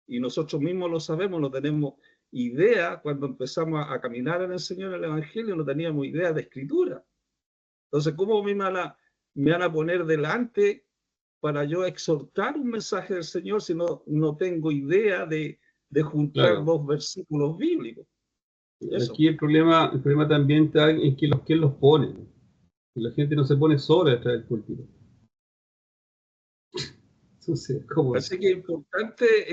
y nosotros mismos lo sabemos, lo tenemos idea, cuando empezamos a caminar en el Señor, en el Evangelio, no teníamos idea de escritura. Entonces, ¿cómo me van a poner delante para yo exhortar un mensaje del Señor si no tengo idea de juntar dos versículos bíblicos? Eso. Aquí el problema también está en que los ponen. Y la gente no se pone sola detrás del púlpito. Entonces, ¿cómo es? Así que es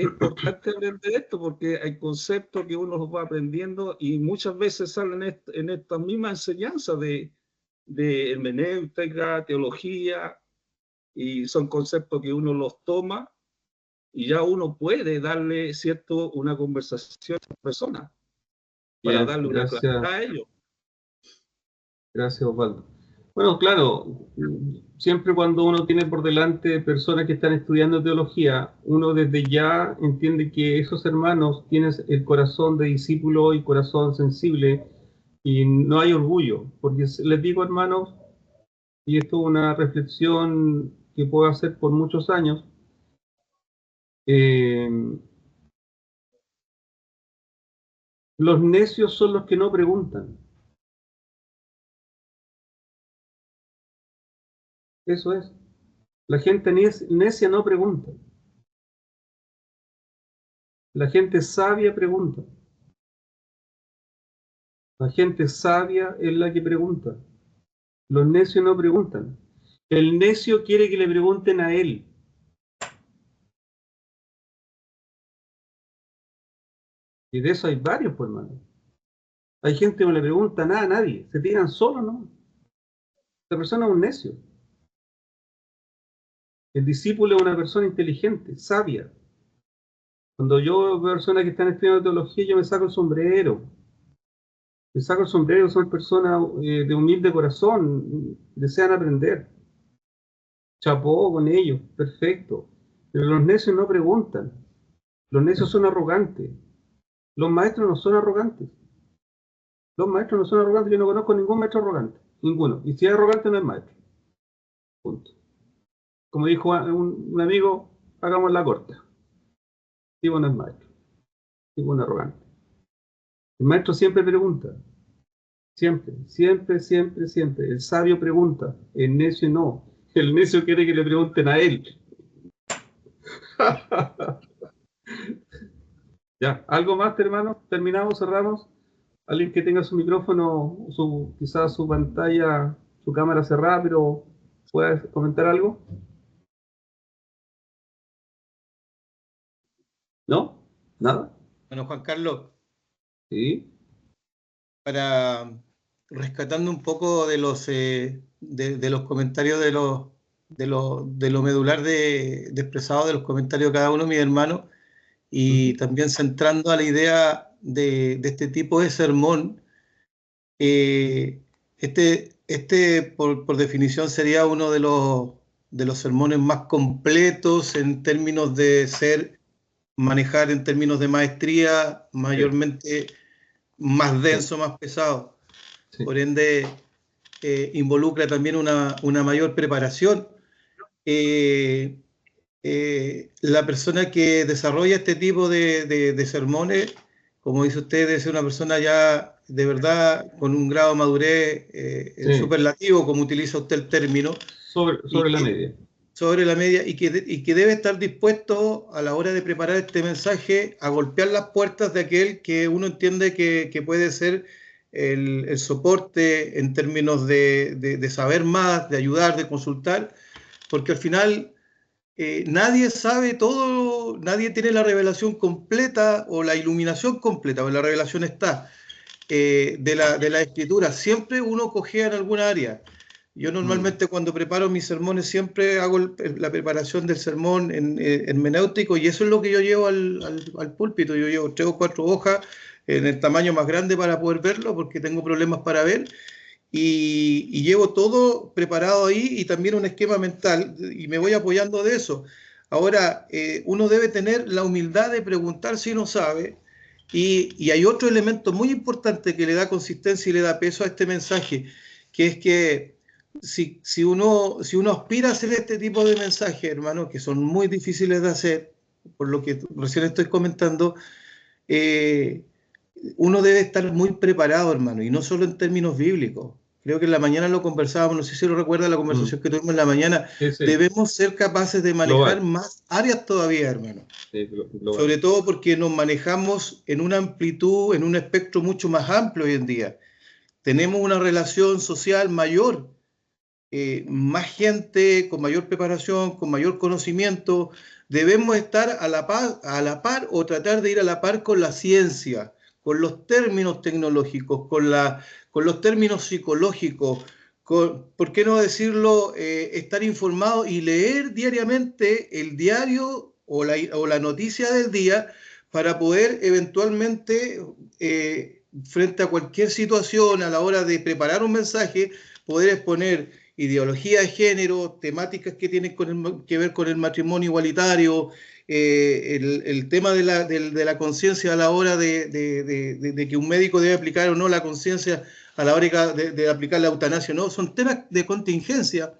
importante hablar de esto, porque hay conceptos que uno los va aprendiendo y muchas veces salen en estas mismas enseñanzas de hermenéutica, teología, y son conceptos que uno los toma y ya uno puede darle una conversación a esa persona para darle una claridad a ellos. Gracias, Osvaldo. Bueno, claro, siempre cuando uno tiene por delante personas que están estudiando teología, uno desde ya entiende que esos hermanos tienen el corazón de discípulo y corazón sensible, y no hay orgullo, porque les digo, hermanos, y esto es una reflexión que puedo hacer por muchos años, los necios son los que no preguntan. Eso es. La gente necia no pregunta. La gente sabia pregunta. La gente sabia es la que pregunta. Los necios no preguntan. El necio quiere que le pregunten a él. Y de eso hay varios, pues, hermano. Hay gente que no le pregunta nada a nadie. Se tiran solos, ¿no? La persona es un necio. El discípulo es una persona inteligente, sabia. Cuando yo veo personas que están estudiando teología, yo me saco el sombrero. Me saco el sombrero, son personas de humilde corazón, desean aprender. Chapó con ellos, perfecto. Pero los necios no preguntan. Los necios son arrogantes. Los maestros no son arrogantes. Los maestros no son arrogantes. Yo no conozco ningún maestro arrogante. Ninguno. Y si es arrogante, no es maestro. Punto. Como dijo un amigo, hagamos la corta. Tipo no es maestro. Tipo un arrogante. El maestro siempre pregunta. Siempre, siempre, siempre, siempre. El sabio pregunta. El necio no. El necio quiere que le pregunten a él. Ya, ¿algo más, hermano? ¿Terminamos? ¿Cerramos? Alguien que tenga su micrófono, quizás su pantalla, su cámara cerrada, pero pueda comentar algo. ¿No? ¿Nada? Bueno, Juan Carlos. Sí. Para rescatando un poco de los comentarios de lo medular de expresado de los comentarios de cada uno de mis hermanos, y también centrando a la idea de este tipo de sermón, por definición sería uno de los sermones más completos en términos de manejar en términos de maestría, mayormente más denso, más pesado. Sí. Por ende, involucra también una mayor preparación. La persona que desarrolla este tipo de sermones, como dice usted, es una persona ya de verdad con un grado de madurez superlativo, como utiliza usted el término. Sobre la media. Sobre la media, y que debe estar dispuesto a la hora de preparar este mensaje a golpear las puertas de aquel que uno entiende que puede ser el soporte en términos de saber más, de ayudar, de consultar, porque al final nadie sabe todo, nadie tiene la revelación completa o la iluminación completa, o la revelación está de la escritura. Siempre uno cojea en alguna área. Yo normalmente cuando preparo mis sermones siempre hago la preparación del sermón en hermenéutico, y eso es lo que yo llevo al púlpito. Yo llevo 3 o 4 hojas en el tamaño más grande para poder verlo, porque tengo problemas para ver, y llevo todo preparado ahí, y también un esquema mental, y me voy apoyando de eso. Ahora, uno debe tener la humildad de preguntar si no sabe, y hay otro elemento muy importante que le da consistencia y le da peso a este mensaje, que es que si uno aspira a hacer este tipo de mensajes, hermano, que son muy difíciles de hacer, por lo que recién estoy comentando, uno debe estar muy preparado, hermano, y no solo en términos bíblicos. Creo que en la mañana lo conversábamos, no sé si lo recuerda la conversación que tuvimos en la mañana. Sí. Debemos ser capaces de manejar más áreas todavía, hermano. Sí, sobre todo porque nos manejamos en una amplitud, en un espectro mucho más amplio hoy en día. Tenemos una relación social mayor, más gente con mayor preparación, con mayor conocimiento. Debemos estar a la par o tratar de ir a la par con la ciencia, con los términos tecnológicos, con los términos psicológicos, ¿por qué no decirlo? Estar informado y leer diariamente el diario o la noticia del día para poder eventualmente, frente a cualquier situación, a la hora de preparar un mensaje, poder exponer ideología de género, temáticas que tienen que ver con el matrimonio igualitario, el tema de la conciencia a la hora de que un médico debe aplicar o no la conciencia a la hora de aplicar la eutanasia, ¿no? Son temas de contingencia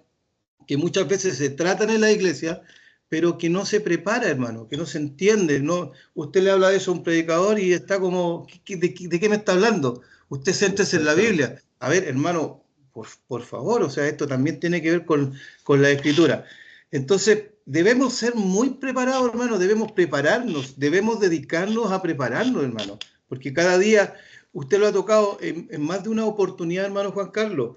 que muchas veces se tratan en la iglesia, pero que no se prepara, hermano, que no se entiende, ¿no? Usted le habla de eso a un predicador y está como, ¿de qué me está hablando? Usted céntrese en la Biblia. A ver, hermano, por favor, o sea, esto también tiene que ver con la escritura. Entonces, debemos ser muy preparados, hermano, debemos prepararnos, debemos dedicarnos a prepararnos, hermano, porque cada día, usted lo ha tocado en más de una oportunidad, hermano Juan Carlos,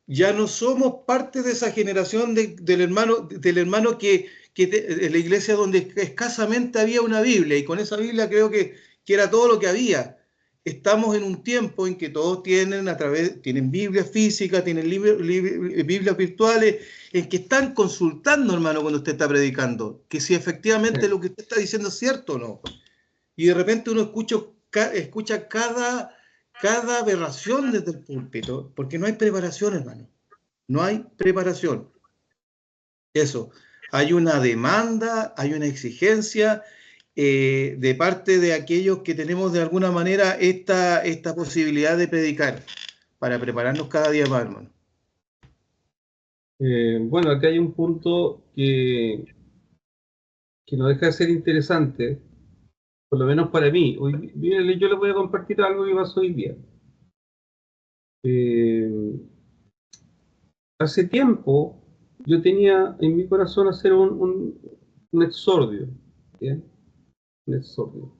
ya no somos parte de esa generación del hermano que en la iglesia donde escasamente había una Biblia, y con esa Biblia creo que era todo lo que había. Estamos en un tiempo en que todos tienen Biblia física, tienen Biblias virtuales, en que están consultando, hermano, cuando usted está predicando, que si efectivamente lo que usted está diciendo es cierto o no. Y de repente uno escucha cada aberración desde el púlpito, porque no hay preparación, hermano. No hay preparación. Eso. Hay una demanda, hay una exigencia de parte de aquellos que tenemos de alguna manera esta posibilidad de predicar, para prepararnos cada día más, hermano. Bueno, acá hay un punto que no deja de ser interesante, por lo menos para mí. Yo les voy a compartir algo que pasó hoy día. Hace tiempo yo tenía en mi corazón hacer un exordio, ¿bien? Un exordio.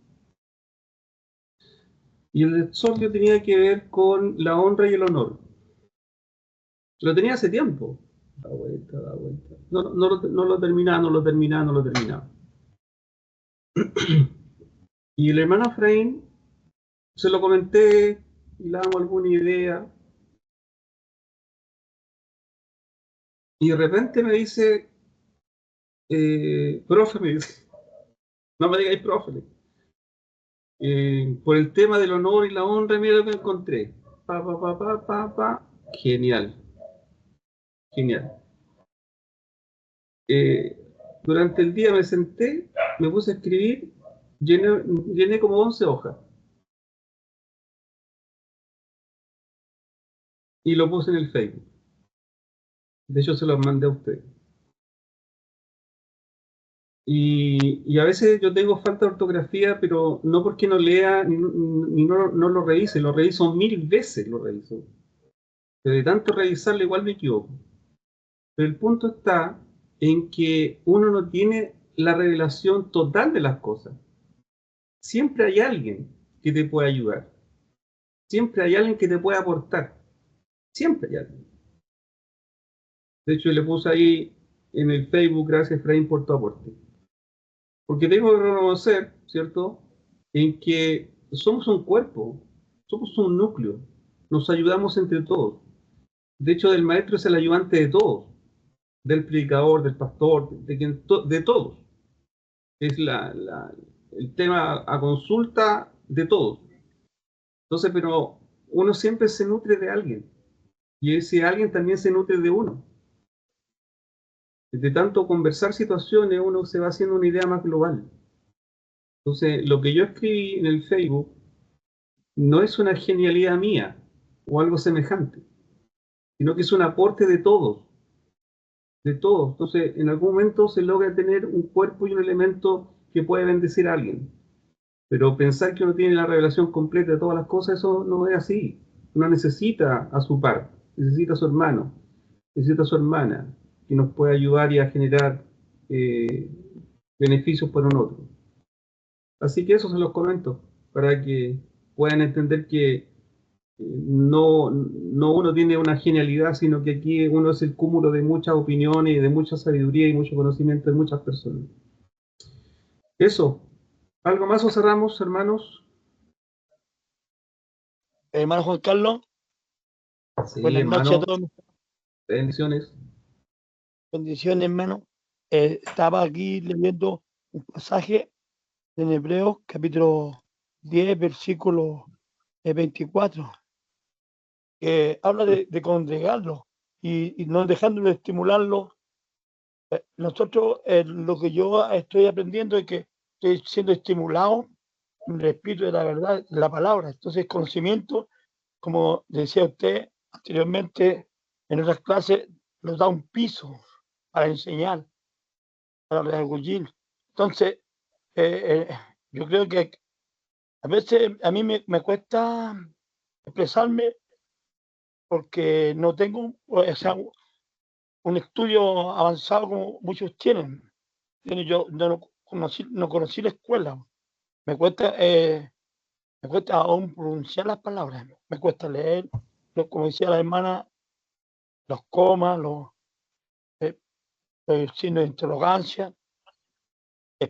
Y el exordio tenía que ver con la honra y el honor. Lo tenía hace tiempo. Da vuelta. No lo terminaba. Y el hermano Efraín se lo comenté y le damos alguna idea. Y de repente me dice, profe, me dice, no me digáis profe. Por el tema del honor y la honra, mira lo que encontré. Genial. Durante el día me senté, me puse a escribir, llené como 11 hojas. Y lo puse en el Facebook. De hecho, se los mandé a ustedes. Y a veces yo tengo falta de ortografía, pero no porque no lea ni no lo revise, lo reviso 1000 veces, Pero de tanto revisarlo igual me equivoco. Pero el punto está en que uno no tiene la revelación total de las cosas. Siempre hay alguien que te puede ayudar. Siempre hay alguien que te puede aportar. Siempre hay alguien. De hecho, le puse ahí en el Facebook, gracias Efraín por tu aporte. Porque tengo que reconocer, ¿cierto?, en que somos un cuerpo, somos un núcleo, nos ayudamos entre todos. De hecho, el maestro es el ayudante de todos, del predicador, del pastor, de todos. Es el tema a consulta de todos. Entonces, pero uno siempre se nutre de alguien, y ese alguien también se nutre de uno. De tanto conversar situaciones, uno se va haciendo una idea más global. Entonces, lo que yo escribí en el Facebook no es una genialidad mía o algo semejante, sino que es un aporte de todos. De todos. Entonces, en algún momento se logra tener un cuerpo y un elemento que puede bendecir a alguien. Pero pensar que uno tiene la revelación completa de todas las cosas, eso no es así. Uno necesita a su par, necesita a su hermano, necesita a su hermana, que nos pueda ayudar y a generar beneficios para un otro. Así que eso se los comento, para que puedan entender que no uno tiene una genialidad, sino que aquí uno es el cúmulo de muchas opiniones y de mucha sabiduría y mucho conocimiento de muchas personas. Eso. ¿Algo más o cerramos, hermanos? Hermano Juan Carlos, Sí, buenas noches a hermano. todos. Bendiciones. Bendiciones, hermano. Estaba aquí leyendo un pasaje en Hebreos, capítulo 10, versículo 24, que habla de congregarlo y no dejándolo de estimularlo. Nosotros, lo que yo estoy aprendiendo es que estoy siendo estimulado en el espíritu de la verdad, de la palabra. Entonces, conocimiento, como decía usted anteriormente en otras clases, nos da un piso para enseñar, para redarguir. Entonces, yo creo que a veces a mí me cuesta expresarme porque no tengo un estudio avanzado como muchos tienen. Yo no conocí la escuela. Me cuesta aún pronunciar las palabras. Me cuesta leer, como decía la hermana, los comas, los signos de interrogancia.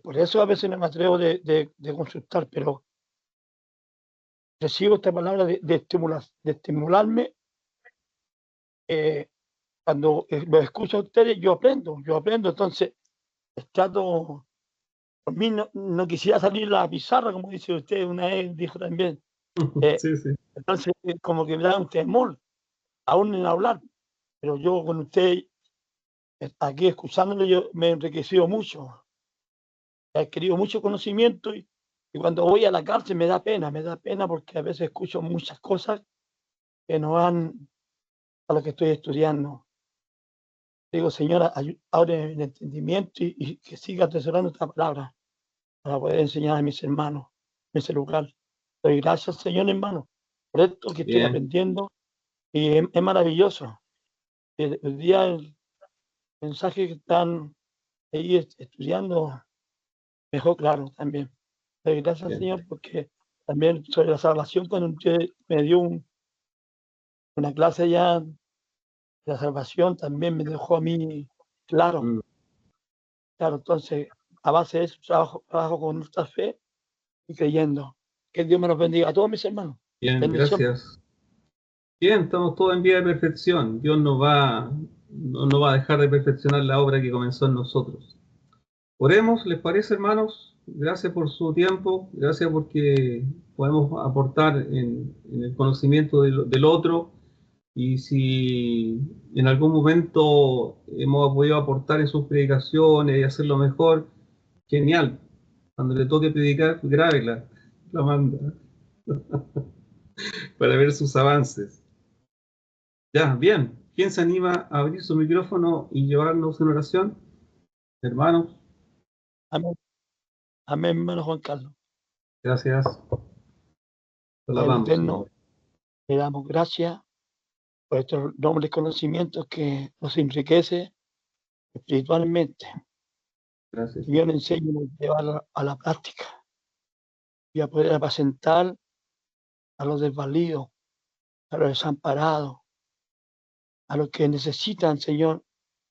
Por eso a veces no me atrevo de consultar, pero recibo esta palabra de estimularme. Cuando lo escucho a ustedes, yo aprendo. Entonces, trato, por mí no quisiera salir a la pizarra, como dice usted, una vez dijo también. Sí, sí. Entonces, como que me da un temor, aún en hablar. Pero yo con usted, aquí escuchándole, yo me he enriquecido mucho. He adquirido mucho conocimiento y cuando voy a la cárcel me da pena porque a veces escucho muchas cosas que no van a lo que estoy estudiando. Digo, Señora, abre el entendimiento y que siga atesorando esta palabra para poder enseñar a mis hermanos en ese lugar. Doy gracias, Señor, hermano, por esto que estoy aprendiendo y es maravilloso. El día, el mensaje que están ahí estudiando, mejor claro también. Doy gracias, Señor, porque también sobre la salvación, cuando usted me dio una clase ya de la salvación, también me dejó a mí claro. Claro, entonces, a base de eso, trabajo con nuestra fe y creyendo. Que Dios me los bendiga a todos mis hermanos. Bien, Bendición. gracias. Bien, estamos todos en vía de perfección. Dios no va a dejar de perfeccionar la obra que comenzó en nosotros. Oremos, ¿les parece, hermanos? Gracias por su tiempo, gracias porque podemos aportar en el conocimiento del otro, y si en algún momento hemos podido aportar en sus predicaciones y hacerlo mejor, genial. Cuando le toque predicar, grábela, la manda para ver sus avances. Ya, bien. ¿Quién se anima a abrir su micrófono y llevarnos en oración? Hermanos. Amén. Amén, hermano Juan Carlos. Gracias. Padre eterno, le damos gracias por estos nobles conocimientos que nos enriquece espiritualmente. Gracias. Señor, enséñanos a llevar a la práctica y a poder apacentar a los desvalidos, a los desamparados, a los que necesitan, Señor,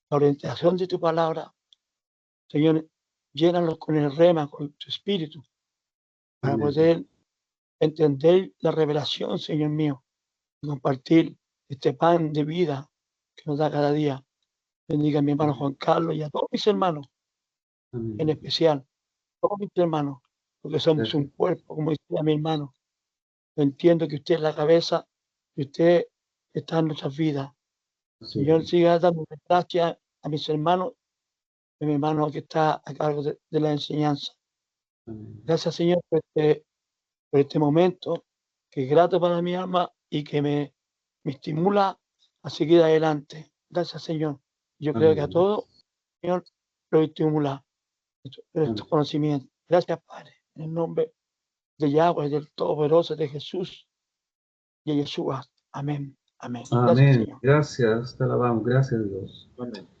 la orientación de tu palabra. Señor, llénalos con el rema, con tu espíritu, para poder entender la revelación, Señor mío, y compartir este pan de vida que nos da cada día. Bendiga a mi hermano Juan Carlos y a todos mis hermanos, en especial, todos mis hermanos, porque somos un cuerpo, como decía mi hermano. Yo entiendo que usted es la cabeza y usted está en nuestras vidas. Señor, siga dando gracias a mis hermanos y a mi hermano que está a cargo de la enseñanza. Gracias, Señor, por este momento que es grato para mi alma y que me estimula a seguir adelante. Gracias, Señor. Yo creo que a todos, Señor, lo estimula estos conocimientos. Gracias, Padre, en el nombre de Yahweh, del Todopoderoso, de Jesús y de Yeshua. Amén. Amén. Gracias, Amén. Señor. Gracias, te alabamos. Gracias, Dios. Amén.